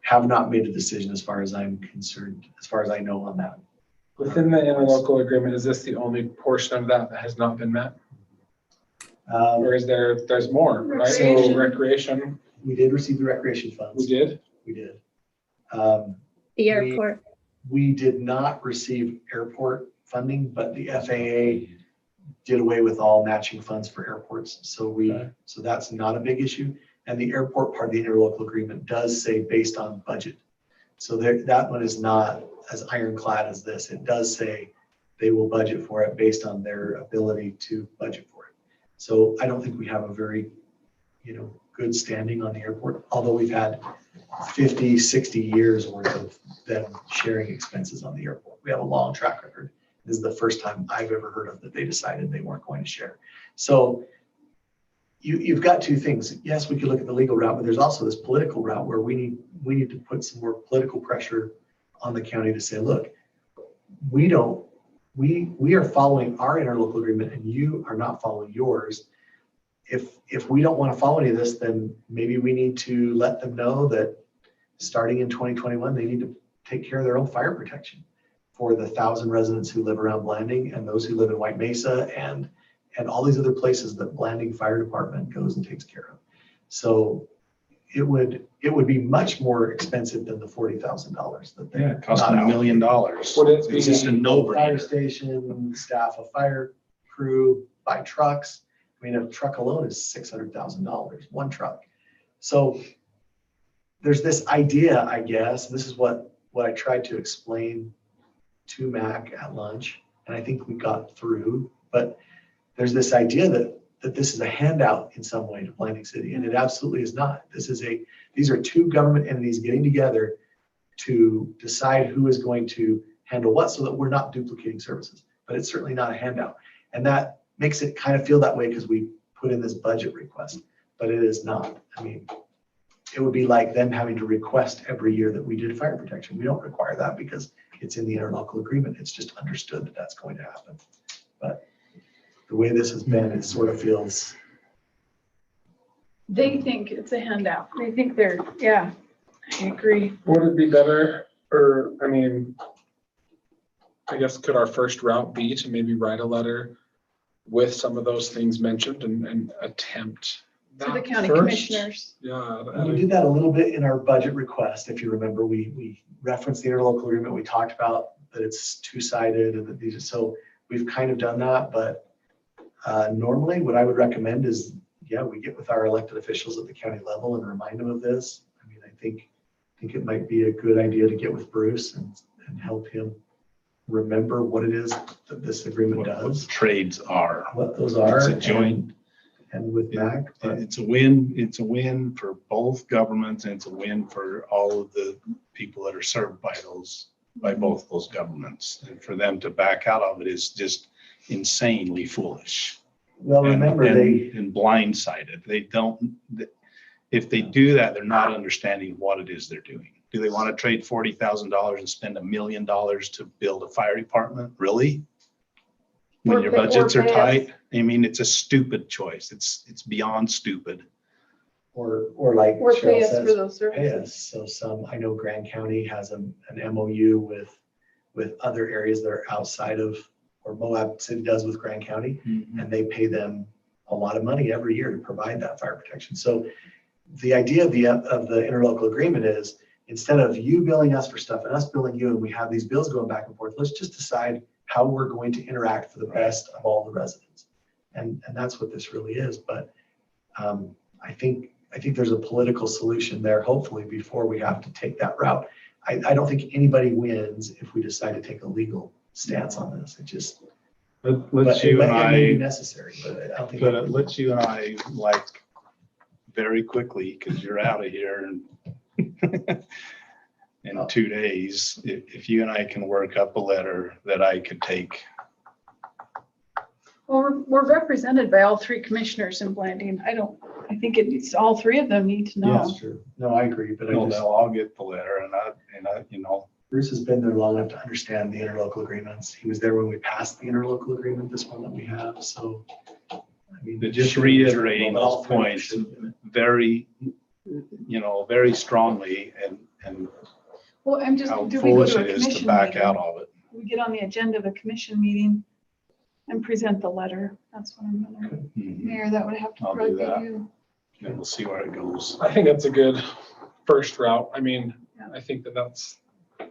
have not made a decision as far as I'm concerned, as far as I know on that. Within the interlocal agreement, is this the only portion of that that has not been met? Or is there's more, right? So Recreation. recreation, We did receive the recreation funds. we did. We did. the airport? We did not receive airport funding, but the FAA did away with all matching funds for airports. So so that's not a big issue. And the airport part of the interlocal agreement does say based on budget. So that one is not as ironclad as this. It does say they will budget for it based on their ability to budget for it. So I don't think we have a very, good standing on the airport, although we've had 50, 60 years worth of them sharing expenses on the airport. We have a long track record. This is the first time I've ever heard of that they decided they weren't going to share. So you've got two things. Yes, we could look at the legal route, but there's also this political route where we need to put some more political pressure on the county to say, look, we are following our interlocal agreement and you are not following yours. If we don't want to follow any of this, then maybe we need to let them know that starting in 2021, they need to take care of their own fire protection for the 1,000 residents who live around Blanding and those who live in White Mesa and and all these other places that Blanding Fire Department goes and takes care of. So it would be much more expensive than the $40,000 that they. Yeah, it cost not $1 million. allocated. Would it It's just a Fire no-brainer. station, staff, a fire crew, buy trucks. I mean, a truck alone is $600,000, one truck. So there's this idea, I guess, this is what I tried to explain to Mac at lunch, and I think we got through, but there's this idea that this is a handout in some way to Blanding City, and it absolutely is not. These are two government entities getting together to decide who is going to handle what so that we're not duplicating services, but it's certainly not a handout. And that makes it kind of feel that way because we put in this budget request, but it is not. I mean, it would be like them having to request every year that we did fire protection. We don't require that because it's in the interlocal agreement. It's just understood that that's going to happen. But the way this has been, it sort of feels. They think it's a handout. They think yeah, I agree. Would it be better, or, I mean, I guess could our first route be to maybe write a letter with some of those things mentioned and attempt To the that county first? commissioners. Yeah. We did that a little bit in our budget request. If you remember, we referenced the interlocal agreement. We talked about that it's two-sided and that these, so we've kind of done that, but normally what I would recommend is, yeah, we get with our elected officials at the county level and remind them of this. I mean, I think it might be a good idea to get with Bruce and help him remember what it is that this agreement What does, trades are. what those are. It's a joint. And with Mac, but It's a win for both governments, and it's a win for all of the people that are served by both those governments. And for them to back out of it is just insanely foolish. well, remember And blindsided. They don't, if they do that, they're not understanding what it is they're doing. Do they want to trade $40,000 and spend $1 million to build a fire department? Really? When Or your pay- or budgets are pay us. tight? I mean, it's a stupid choice. It's beyond stupid. or like Or pay Cheryl us for says, those pay services. us. So I know Grand County has an MOU with other areas that are outside of, or Moab City does with Grand County, and they pay them a lot of money every year to provide that fire protection. So the idea of the interlocal agreement is, instead of you billing us for stuff and us billing you, and we have these bills going back and forth, let's just decide how we're going to interact for the best of all the residents. And that's what this really is. But I think there's a political solution there, hopefully, before we have to take that route. I don't think anybody wins if we decide to take a legal stance on this. It just, Let's but you it and may be I, necessary, but I don't think. but it lets you and I, like, very quickly, because you're out of here in 2 days, if you and I can work up a letter that I could take. Well, we're represented by all three commissioners in Blanding. I think it needs, all three of them need to know. That's true. No, I agree, but They'll all get the letter, and I, you know, Bruce has been there long enough to understand the interlocal agreements. He was there when we passed the interlocal agreement, this one that we have, so. I mean, but just reiterating but all those three points should- very, very strongly, and Well, I'm just, how do we go foolish to a it is to commission back meeting? out of it. We get on the agenda of a commission meeting and present the letter. That's what I'm gonna, Mhm. Mayor, that would have to I'll do probably be that. you. And we'll see where it goes. I think that's a good first route. I mean, Yeah. I think that's a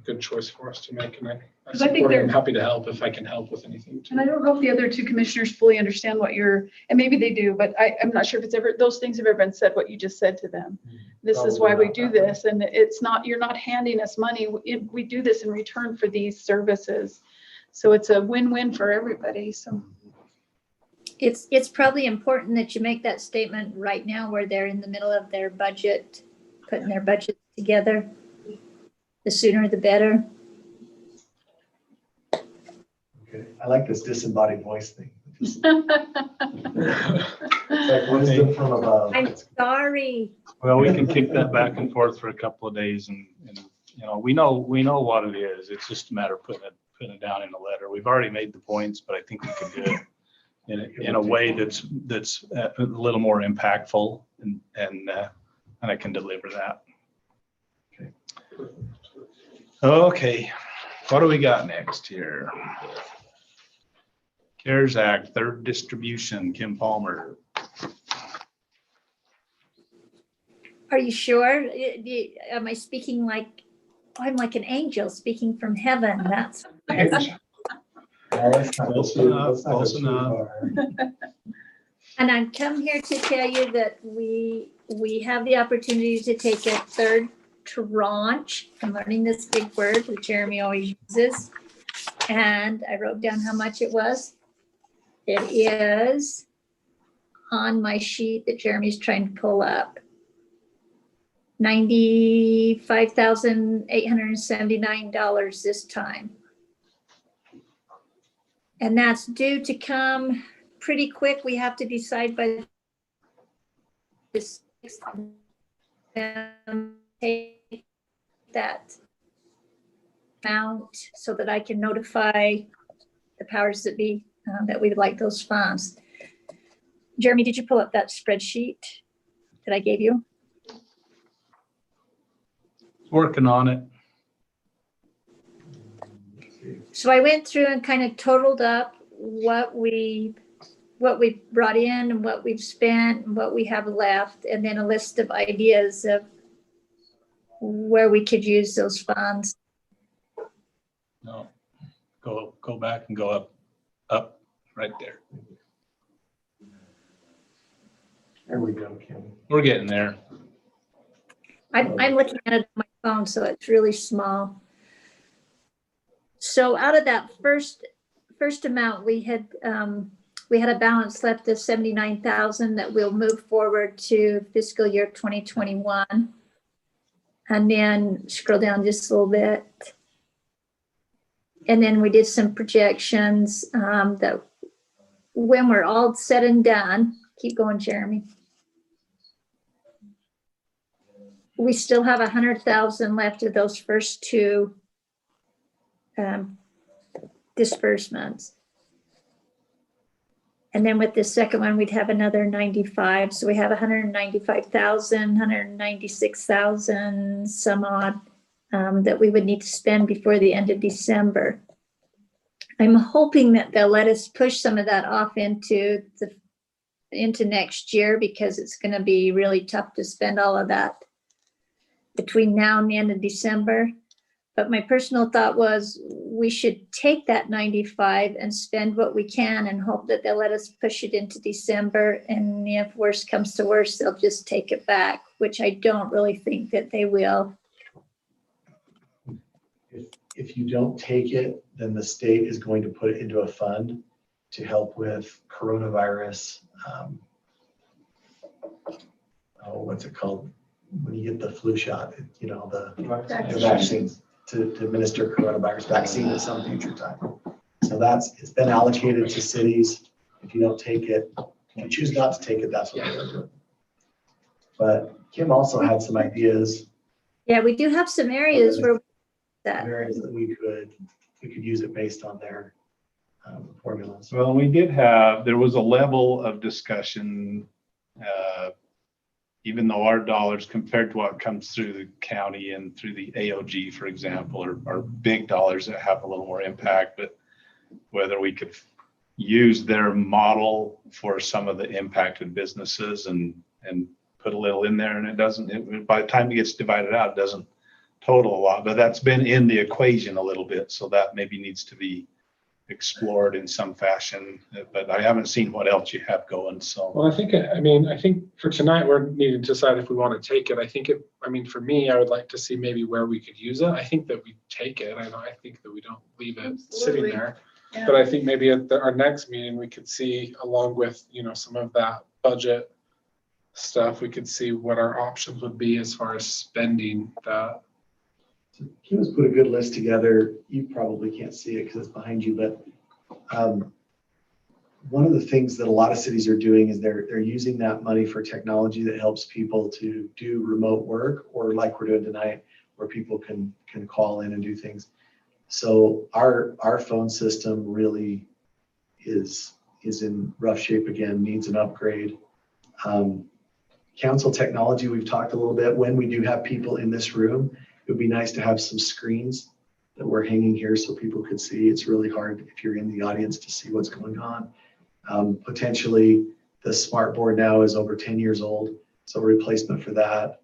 good choice for us to make, and I 'Cause I think support it. I'm they're- happy to help if I can help with anything. And I don't know if the other two commissioners fully understand what you're, and maybe they do, but I'm not sure if it's ever, those things have ever been said, what you just said to them. This is why we Probably do not that way. this, and it's not, you're not handing us money. We do this in return for these services. So it's a win-win for everybody, so. It's probably important that you make that statement right now where they're in the middle of their budget, putting their budget together. The sooner the better. Okay. I like this disembodied voice thing. It's like wisdom from above. I'm sorry. Well, we can kick that back and forth for a couple of days, and we know what it is. It's just a matter of putting it down in a letter. We've already made the points, but I think we can do it in a way that's a little more impactful, and I can deliver that. Okay, what do we got next here? CARES Act, third distribution, Kim Palmer. Are you sure? Am I speaking like, I'm like an angel speaking from heaven? That's, Close enough, close enough. and I've come here to tell you that we have the opportunity to take a third tranche. I'm learning this big word that Jeremy always uses. And I wrote down how much it was. It is on my sheet that Jeremy's trying to pull up. $95,879 this time. And that's due to come pretty quick. We have to decide by this, take that amount so that I can notify the powers that be that we would like those funds. Jeremy, did you pull up that spreadsheet that I gave you? Working on it. So I went through and kind of totaled up what we brought in and what we've spent and what we have left, and then a list of ideas of where we could use those funds. No, go back and go up, right there. There we go, Kim. We're getting there. I'm looking at it on my phone, so it's really small. So out of that first amount, we had a balance left of 79,000 that we'll move forward to fiscal year 2021. And then scroll down just a little bit. And then we did some projections that when we're all said and done, keep going, Jeremy. We still have 100,000 left of those first two disbursements. And then with the second one, we'd have another 95. So we have 195,000, 196,000 some odd that we would need to spend before the end of December. I'm hoping that they'll let us push some of that off into next year, because it's going to be really tough to spend all of that between now and the end of December. But my personal thought was we should take that 95 and spend what we can and hope that they'll let us push it into December. And if worse comes to worse, they'll just take it back, which I don't really think that they will. If you don't take it, then the state is going to put it into a fund to help with coronavirus. What's it called? When you get the flu shot, the vaccines to administer coronavirus vaccine at some future time. So it's been allocated to cities. If you don't take it, if you choose not to take it, that's what they're doing. But Kim also had some ideas. Yeah, we do have some areas where Areas that we could use it based on their formulas. Well, there was a level of discussion, even though our dollars compared to what comes through the county and through the AOG, for example, are big dollars that have a little more impact, but whether we could use their model for some of the impacted businesses and put a little in there, and by the time it gets divided out, it doesn't total a lot, but that's been in the equation a little bit. So that maybe needs to be explored in some fashion, but I haven't seen what else you have going. So, Well, I think for tonight, we're needing to decide if we want to take it. For me, I would like to see maybe where we could use it. I think that we take it. I think that we don't leave it sitting Absolutely. there. Yeah. But I think maybe at our next meeting, we could see, along with, some of that budget stuff, we could see what our options would be as far as spending that. Kim has put a good list together. You probably can't see it because it's behind you, but one of the things that a lot of cities are doing is they're using that money for technology that helps people to do remote work, or like we're doing tonight, where people can call in and do things. So our phone system really is in rough shape again, needs an upgrade. Council technology, we've talked a little bit. When we do have people in this room, it would be nice to have some screens that we're hanging here so people could see. It's really hard if you're in the audience to see what's going on. Potentially, the smart board now is over 10 years old, so a replacement for that.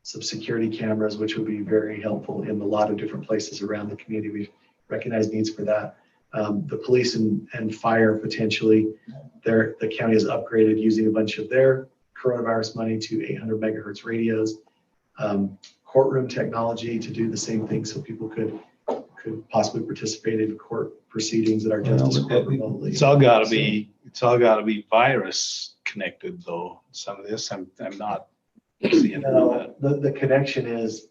Some security cameras, which would be very helpful in a lot of different places around the community. We've recognized needs for that. The police and fire potentially, the county has upgraded using a bunch of their coronavirus money to 800 megahertz radios. Courtroom technology to do the same thing so people could possibly participate in court proceedings that are justice court remotely. It's all gotta be virus connected though. Some of this, I'm not seeing No, that. the connection is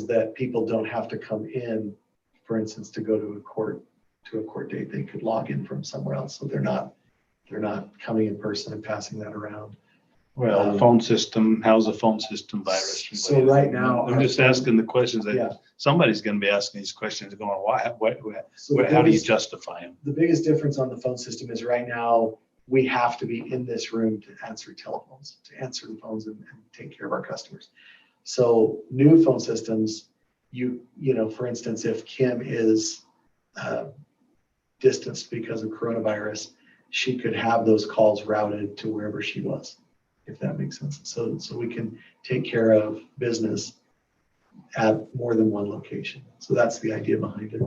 that people don't have to come in, for instance, to go to a court date. They could log in from somewhere else, so they're not coming in person and passing that around. Well, the phone system, how's the phone system virus? So related? right now, I'm just asking the questions Yeah. that somebody's gonna be asking these questions going, why, So the how do you biggest- justify them? The biggest difference on the phone system is right now, we have to be in this room to answer telephones, to answer the phones and take care of our customers. So new phone systems, you know, for instance, if Kim is distanced because of coronavirus, she could have those calls routed to wherever she was, if that makes sense. So we can take care of business at more than one location. So that's the idea behind it.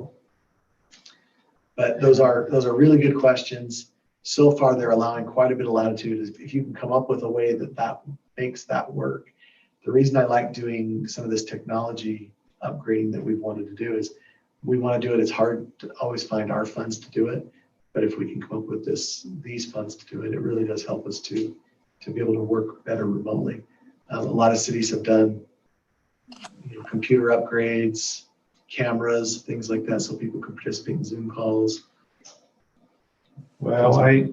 But those are really good questions. So far, they're allowing quite a bit of latitude. If you can come up with a way that makes that work. The reason I like doing some of this technology upgrading that we've wanted to do is we want to do it. It's hard to always find our funds to do it. But if we can come up with these funds to do it, it really does help us to be able to work better remotely. A lot of cities have done computer upgrades, cameras, things like that, so people can participate in Zoom calls. Well, I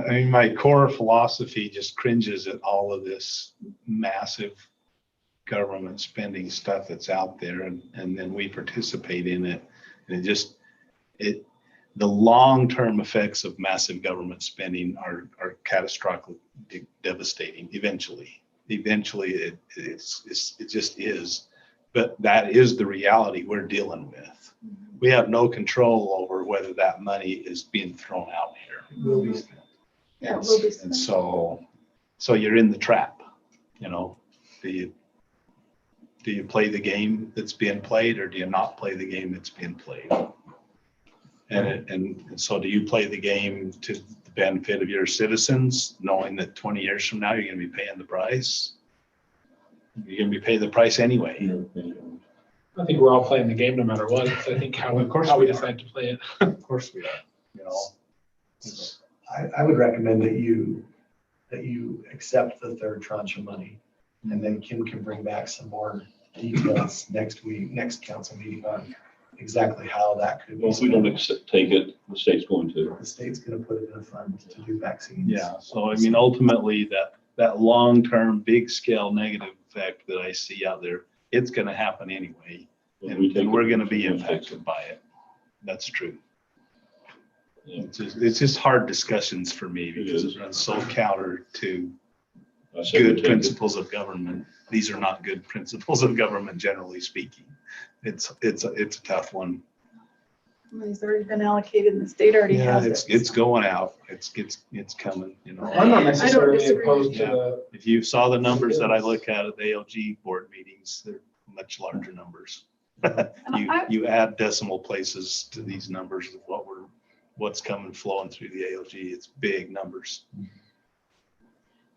mean, my core philosophy just cringes at all of this massive government spending stuff that's out there, and then we participate in it. And the long-term effects of massive government spending are catastrophic, devastating. Eventually it just is. But that is the reality we're dealing with. We have no control over whether that money is being thrown out here. It will be spent. Yeah, it will be And spent. so you're in the trap, do you play the game that's being played, or do you not play the game that's being played? And so do you play the game to the benefit of your citizens, knowing that 20 years from now, you're going to be paying the price? You're going to be paying the price anyway. I think we're all playing the game no matter what. It's, I think how Of course we we are. decide to play it. Of course we are, It's- I would recommend that you accept the third tranche of money, and then Kim can bring back some more details next council meeting on exactly how that could be. Well, if we don't take it, the state's going to. The state's going to put it in a fund to do vaccines. Yeah, so I mean, ultimately, that long-term, big-scale negative effect that I see out there, it's gonna happen anyway, and we're gonna be impacted by it. That's true. Yeah. It's just hard discussions for me because it runs so counter to I said we good take it. principles of government. These are not good principles of government, generally speaking. It's a tough one. It's already been allocated and the state already Yeah, has it. it's going out. It's coming, I'm not necessarily disagree. opposed to Yeah. the, If you saw the numbers that I look at the ALG board meetings, they're much larger numbers. You add decimal places to these numbers of what's coming flowing through the ALG. It's big numbers.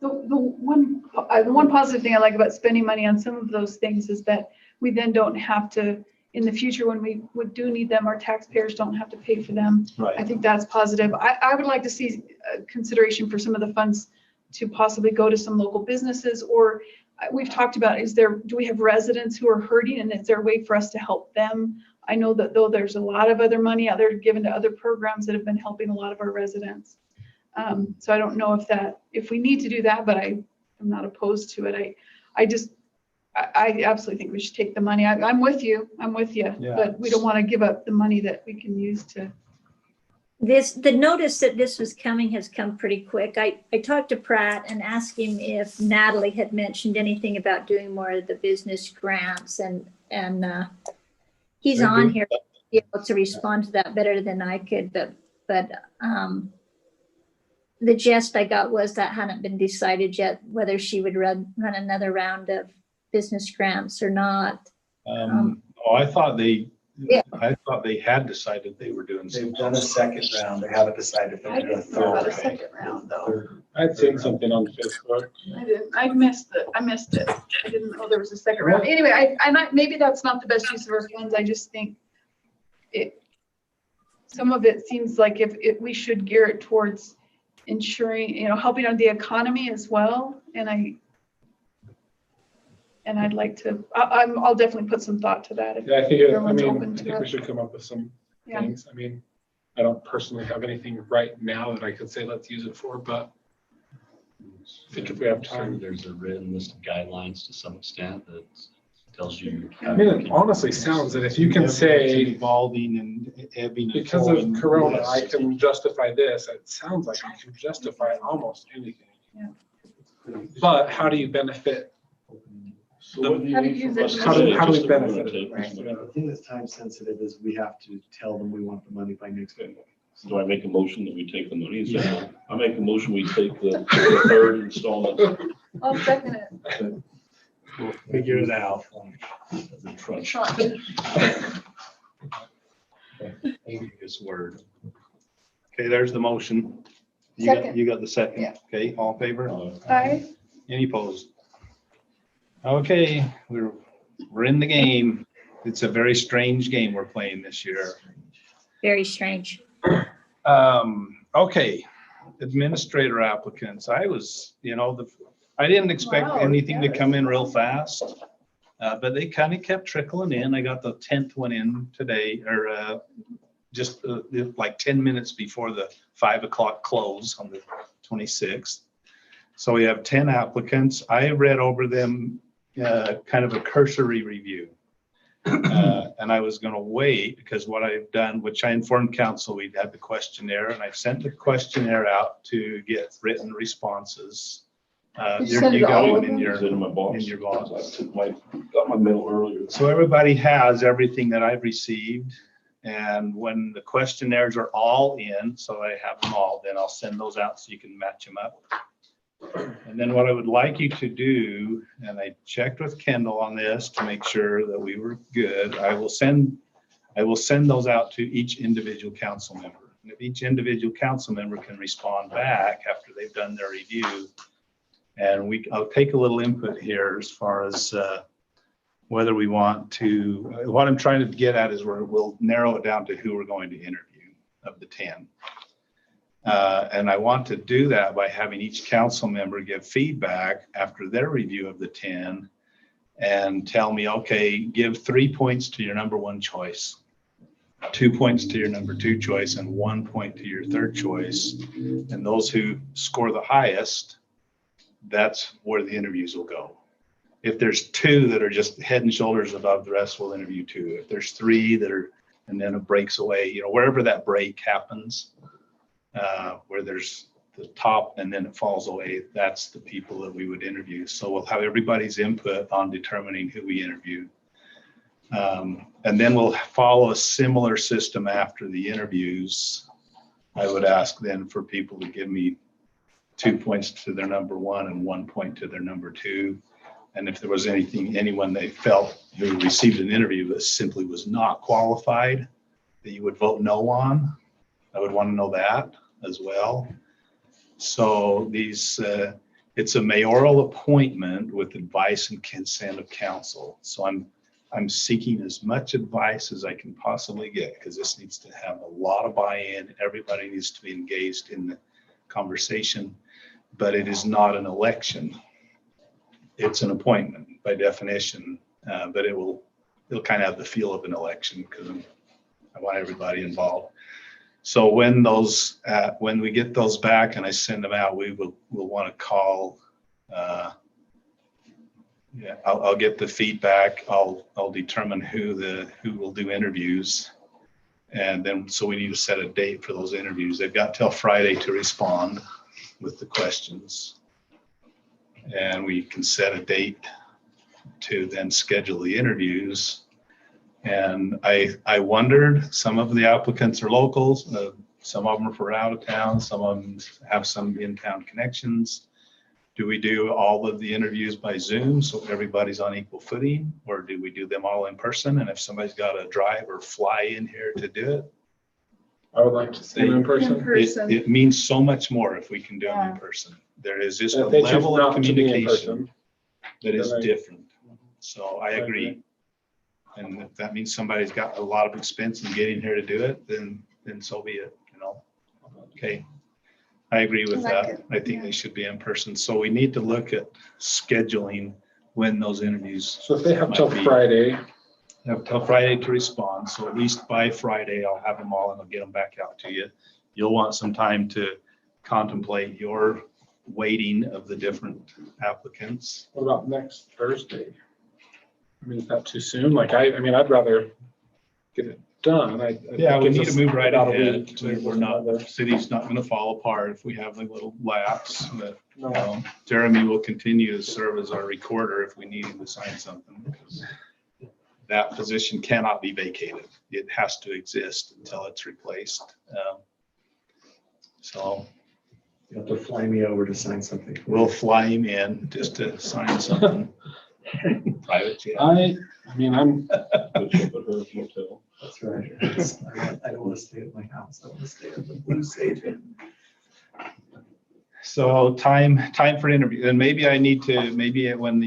The one positive thing I like about spending money on some of those things is that we then don't have to, in the future, when we do need them, our taxpayers don't have to pay for them. I Right. think that's positive. I would like to see consideration for some of the funds to possibly go to some local businesses, or we've talked about, do we have residents who are hurting, and is there a way for us to help them? I know that though there's a lot of other money out there given to other programs that have been helping a lot of our residents. So I don't know if we need to do that, but I'm not opposed to it. I absolutely think we should take the money. I'm with you, Yeah. but we don't want to give up the money that we can use to. The notice that this was coming has come pretty quick. I talked to Pratt and asked him if Natalie had mentioned anything about doing more of the business grants, and He's I on agree. here, be able to respond to that better than I could, but the gist I got was that hadn't been decided yet, whether she would run another round of business grants or not. Oh, I thought they, Yeah. I thought they had decided they were doing They've some. done a second round. They haven't decided if they're I doing a didn't know about a third. second round though. Third. I'd seen something on Facebook. I missed it. I didn't know there was a second round. Anyway, maybe that's not the best use of our funds. I just think some of it seems like if we should gear it towards ensuring, helping on the economy as well. And I'd like to, I'll definitely put some thought to that. Yeah, I think Everyone's open I to think we it. should come up with some Yeah. things. I mean, I don't personally have anything right now that I could say let's use it for, but I think if we have time. There's a written list of guidelines to some extent that tells you. I mean, it honestly sounds that if you can say, Evolving and ebbing and because of flowing. Corona, Yes. I can justify this, it sounds like you can justify almost anything. Yeah. But how do you benefit? So what do you How do need you from use us it? How do today? we Just a benefit vote, it? take this money. The thing that's time sensitive is we have to tell them we want the money by next week. So do I make a motion that we take the money? Is that- Yeah. I make a motion, we take the third installment I'll second it. We'll figure it out. of the trust. Sean. This word. Okay, there's the motion. Second. You got the second. Yeah. Okay, all in favor? Aye. Any opposed? Okay, we're in the game. It's a very strange game we're playing this year. Very strange. Okay, administrator applicants. I was, I didn't expect Wow, anything to yes. come in real fast. But they kind of kept trickling in. I got the 10th one in today, or just like 10 minutes before the 5 o'clock close on the 26th. So we have 10 applicants. I read over them, kind of a cursory review. And I was going to wait because what I've done, which I informed council, we'd had the questionnaire, and I've sent the questionnaire out to get written responses. You You sent it to got all one of in them? your, Is it in my box? in your box. I got my mail earlier. So everybody has everything that I've received. And when the questionnaires are all in, so I have them all, then I'll send those out so you can match them up. And then what I would like you to do, and I checked with Kendall on this to make sure that we were good, I will send those out to each individual council member. And if each individual council member can respond back after they've done their review, and I'll take a little input here as far as whether we want to, what I'm trying to get at is we'll narrow it down to who we're going to interview of the 10. And I want to do that by having each council member give feedback after their review of the 10 and tell me, okay, give 3 points to your number one choice, 2 points to your number two choice, and 1 point to your third choice. And those who score the highest, that's where the interviews will go. If there's 2 that are just head and shoulders above, the rest will interview 2. If there's 3 that are, and then it breaks away, wherever that break happens, where there's the top and then it falls away, that's the people that we would interview. So we'll have everybody's input on determining who we interview. And then we'll follow a similar system after the interviews. I would ask then for people to give me 2 points to their number one and 1 point to their number two. And if there was anyone they felt who received an interview that simply was not qualified, that you would vote no on, I would want to know that as well. So it's a mayoral appointment with advice and consent of council. So I'm seeking as much advice as I can possibly get, because this needs to have a lot of buy-in. Everybody needs to be engaged in the conversation, but it is not an election. It's an appointment by definition, but it'll kind of have the feel of an election because I want everybody involved. So when we get those back and I send them out, we'll want to call. I'll get the feedback. I'll determine who will do interviews, and then so we need to set a date for those interviews. They've got till Friday to respond with the questions, and we can set a date to then schedule the interviews. And I wondered, some of the applicants are locals, some of them are for out of town, some of them have some in-town connections. Do we do all of the interviews by Zoom so everybody's on equal footing? Or do we do them all in person? And if somebody's got to drive or fly in here to do it, I would like to see them in person. it means so much more if we can do them in person. There is just a If they choose level of not to be in communication person, that is then I- different. So I agree. And if that means somebody's got a lot of expense in getting here to do it, then so be it, you know? Okay. I agree with I like that. it, I think they should be in person. So we need to look at scheduling when those interviews So if they have till Might be. Friday, have till Friday to respond. So at least by Friday, I'll have them all and I'll get them back out to you. You'll want some time to contemplate your weighting of the different applicants. what about next Thursday? I mean, is that too soon? Like, I mean, I'd rather get it done. Yeah, we need to move right about a ahead. week to We're not, the city's not gonna fall apart if we have a little lapse, but, No. Jeremy will continue to serve as our recorder if we need him to sign something. Because that position cannot be vacated. It has to exist until it's replaced. So You have to fly me over to sign something. we'll fly him in just to sign something. Private jet. I mean, I'm, That's right. I don't want to stay at my house. I want to stay at the Blue Sage Inn. So time for interview, and maybe I need to, maybe when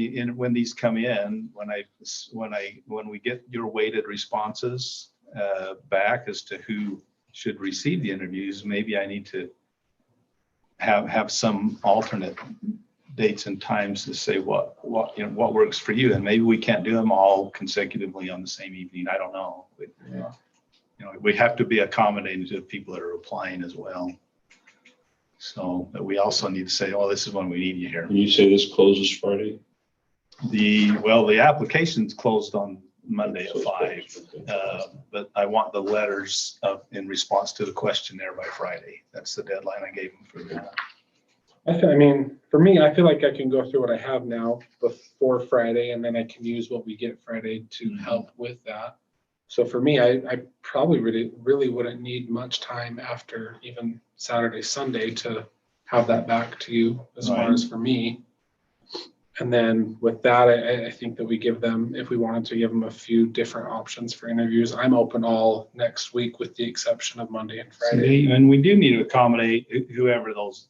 these come in, when we get your weighted responses back as to who should receive the interviews, maybe I need to have some alternate dates and times to say what works for you, and maybe we can't do them all consecutively on the same evening. I don't know. But, we have to be accommodating to the people that are applying as well. So, but we also need to say, oh, this is when we need you here. When you say this closes Friday? The application's closed on Monday at 5, but I want the letters in response to the questionnaire by Friday. That's the deadline I gave them for that. I mean, for me, I feel like I can go through what I have now before Friday, and then I can use what we get Friday to help with that. So for me, I probably really wouldn't need much time after even Saturday, Sunday to have that back to you as far Right. as for me. And then with that, I think that we give them, if we wanted to give them a few different options for interviews, I'm open all next week with the exception of Monday and Friday. And we do need to accommodate whoever those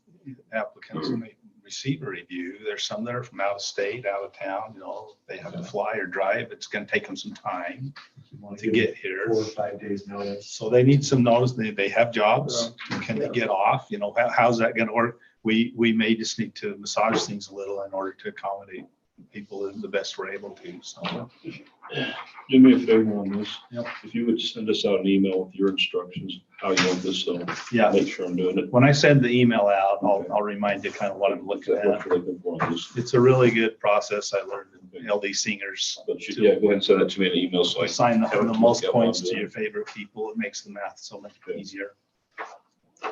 applicants may receive a review. There's some that are from out of state, out of town, they have to fly or drive. It's gonna take them some time to get here. 4 or 5 days notice. So they need some notice. They have jobs. Can they get off? How's that gonna work? We may just need to massage things a little in order to accommodate people the best we're able to. So Do me a favor on this. Yep. If you would send us out an email with your instructions, how you want this, so yeah, make sure I'm doing it. when I send the email out, I'll remind you kind of what I'm looking What at. you're looking for on this. It's a really good process. I learned in LD Singers. But go ahead and send it to me in an email so I Assign have it the to most look at while I'm points to doing your it. favorite people. It makes the math so much Okay. easier.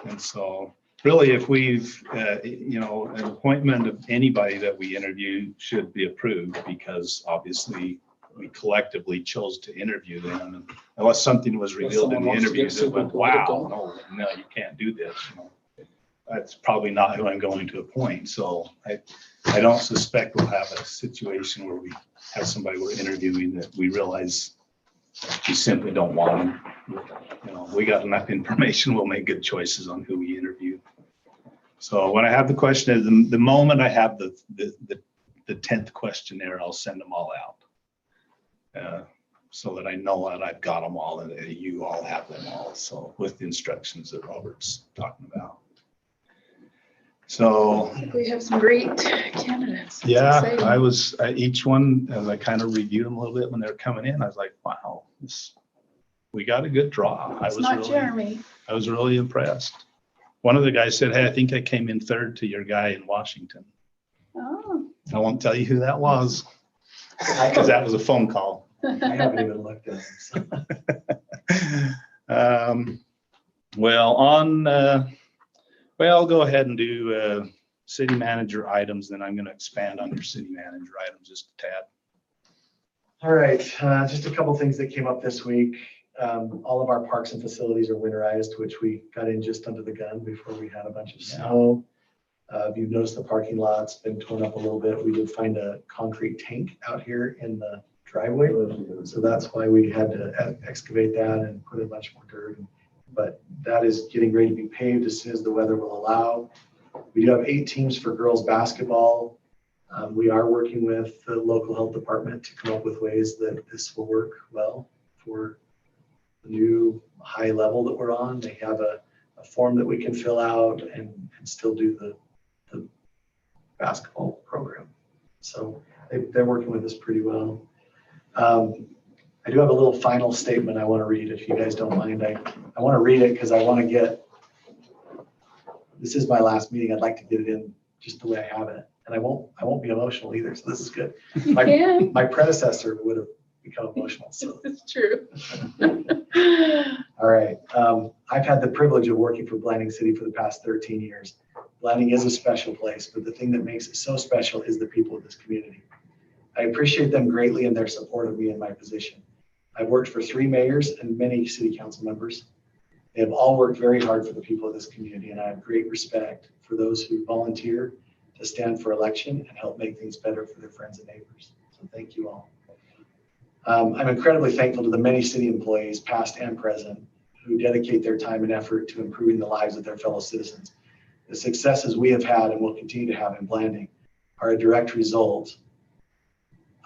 And so really, if we've, an appointment of anybody that we interview should be approved because obviously we collectively chose to interview them. And unless something was revealed in the someone wants to interview get that super went, wow, political. no, you can't do this. That's probably not who I'm going to appoint. So I don't suspect we'll have a situation where we have somebody we're interviewing that we realize we simply don't want them. We got enough information. We'll make good choices on who we interview. So when I have the questionnaire, the moment I have the 10th questionnaire, I'll send them all out. So that I know that I've got them all and that you all have them all. So with the instructions that Robert's talking about. So, I think we have some great candidates. It's yeah, exciting. each one, as I kind of reviewed them a little bit when they were coming in, I was like, wow, we got a good draw. It's not Jeremy. I was really impressed. One of the guys said, hey, I think I came in third to your guy in Washington. Oh. I won't tell you who that was because that was a phone call. I haven't even looked at them. I'll go ahead and do city manager items, then I'm going to expand on your city manager items just a tad. All right, just a couple things that came up this week. All of our parks and facilities are winterized, which we got in just under the gun before we had a bunch of snow. If you've noticed, the parking lot's been torn up a little bit. We did find a concrete tank out here in the driveway. So that's why we had to excavate that and put in a bunch more dirt. But that is getting ready to be paved as soon as the weather will allow. We do have 8 teams for girls basketball. We are working with the local health department to come up with ways that this will work well for the new high level that we're on. They have a form that we can fill out and still do the basketball program. So they're working with us pretty well. I do have a little final statement I want to read, if you guys don't mind. I want to read it because I want to get, this is my last meeting. I'd like to get it in just the way I have it. And I won't be emotional either, so this is good. You can. My predecessor would have become emotional, so. It's true. All right. I've had the privilege of working for Blanding City for the past 13 years. Blanding is a special place, but the thing that makes it so special is the people of this community. I appreciate them greatly and their support of me in my position. I've worked for 3 mayors and many city council members. They have all worked very hard for the people of this community, and I have great respect for those who volunteer to stand for election and help make things better for their friends and neighbors. So thank you all. I'm incredibly thankful to the many city employees, past and present, who dedicate their time and effort to improving the lives of their fellow citizens. The successes we have had and will continue to have in Blanding are a direct result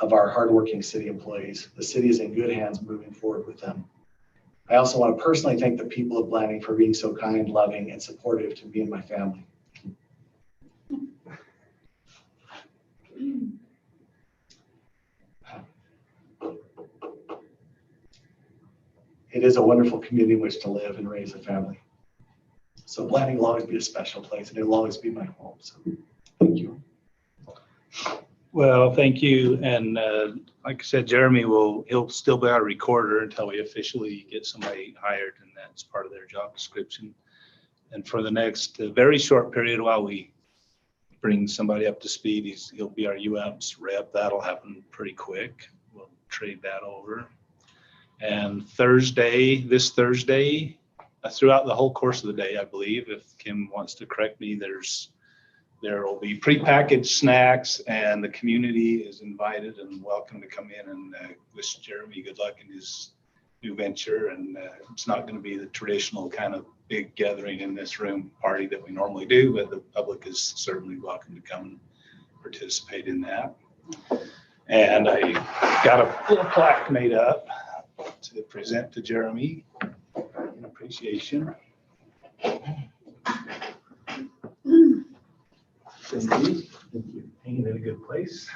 of our hardworking city employees. The city is in good hands moving forward with them. I also want to personally thank the people of Blanding for being so kind, loving, and supportive to me and my family. It is a wonderful community in which to live and raise a family. So Blanding will always be a special place, and it'll always be my home. So thank you. Well, thank you. And like I said, Jeremy he'll still be our recorder until we officially get somebody hired, and that's part of their job description. And for the next very short period while we bring somebody up to speed, he'll be our UAPS rep. That'll happen pretty quick. We'll trade that over. And this Thursday, throughout the whole course of the day, I believe, if Kim wants to correct me, there will be prepackaged snacks, and the community is invited and welcome to come in and wish Jeremy good luck in his new venture. And it's not going to be the traditional kind of big gathering in this room party that we normally do, but the public is certainly welcome to come and participate in that. And I got a little plaque made up to present to Jeremy in appreciation. Cindy, hanging in a good place.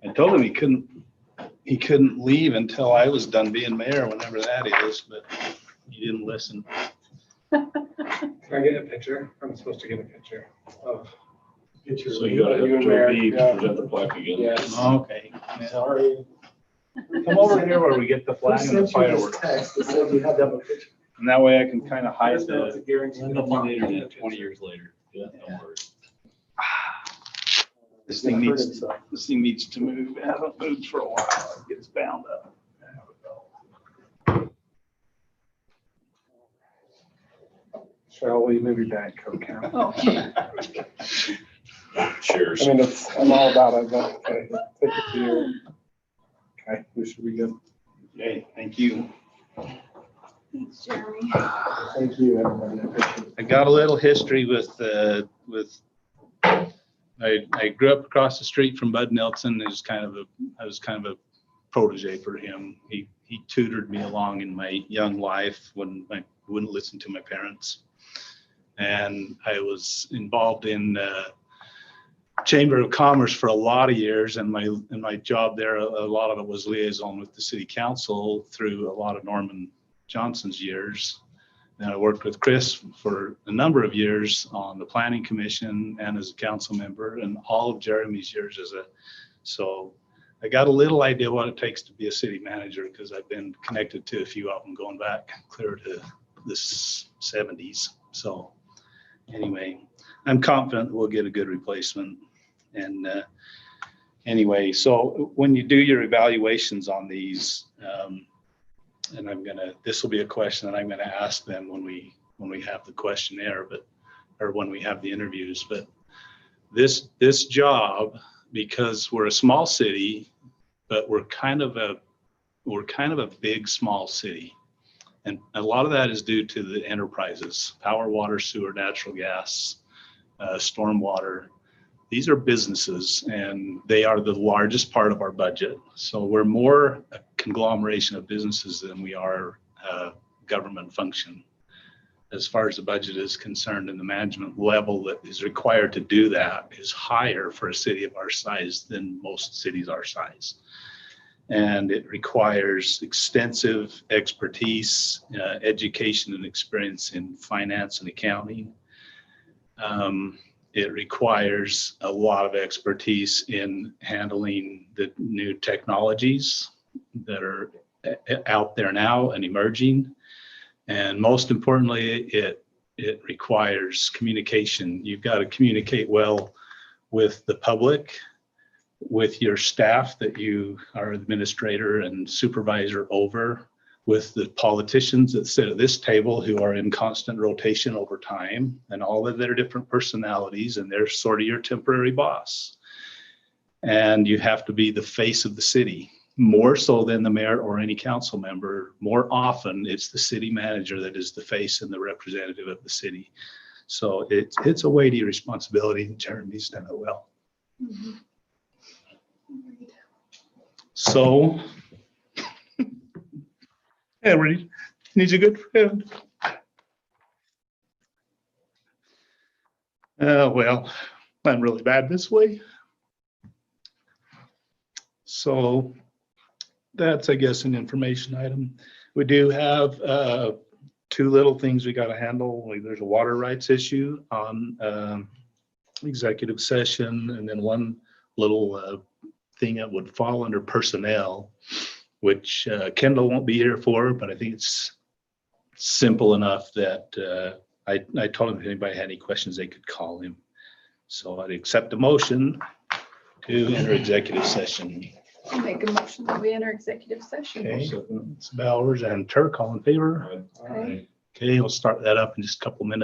I told him he couldn't leave until I was done being mayor, whenever that is, but he didn't listen. Can I get a picture? I'm supposed to get a picture of. So you gotta have Joe B to present the plaque again. Yes. Okay. Sorry. Come over here where we get the flag and the fireworks. And that way I can kind of hide the. Up on the internet 20 years later. Yeah, don't worry. This thing needs to move. It hasn't moved for a while. It gets bound up. There we go. Shall we move you back, Cam? Oh. Cheers. I mean, I'm all about it, but okay, take it to you. Okay, we should be good. Okay, thank you. Thanks, Jeremy. Thank you, everybody. I appreciate it. I got a little history with I grew up across the street from Bud Nelson. I was kind of a protege for him. He tutored me along in my young life when I wouldn't listen to my parents. And I was involved in Chamber of Commerce for a lot of years, and my job there, a lot of it was liaison with the city council through a lot of Norman Johnson's years. And I worked with Chris for a number of years on the planning commission and as a council member, and all of Jeremy's years so I got a little idea what it takes to be a city manager, because I've been connected to a few of them going back clear to the 70s. So anyway, I'm confident we'll get a good replacement. And anyway, so when you do your evaluations on these, and this will be a question that I'm gonna ask them when we have the questionnaire, or when we have the interviews, but this job, because we're a small city, but we're kind of a big, small city. And a lot of that is due to the enterprises, power, water, sewer, natural gas, stormwater. These are businesses, and they are the largest part of our budget. So we're more a conglomeration of businesses than we are a government function as far as the budget is concerned. And the management level that is required to do that is higher for a city of our size than most cities our size. And it requires extensive expertise, education and experience in finance and accounting. It requires a lot of expertise in handling the new technologies that are out there now and emerging. And most importantly, it requires communication. You've got to communicate well with the public, with your staff that you are administrator and supervisor over, with the politicians that sit at this table who are in constant rotation over time, and all of their different personalities, and they're sort of your temporary boss. And you have to be the face of the city, more so than the mayor or any council member. More often, it's the city manager that is the face and the representative of the city. So it's a weighty responsibility, and Jeremy's done it well. Mhm. So, Henry needs a good friend. Well, I'm really bad this way. So that's, I guess, an information item. We do have two little things we got to handle. Like, there's a water rights issue on executive session, and then one little thing that would fall under personnel, which Kendall won't be here for, but I think it's simple enough that I told him if anybody had any questions, they could call him. So I'd accept a motion to enter executive session. I'll make a motion that we enter executive session. Okay, it's Bowers and Turk, all in favor? Aye. Okay, we'll start that up in just a couple minutes.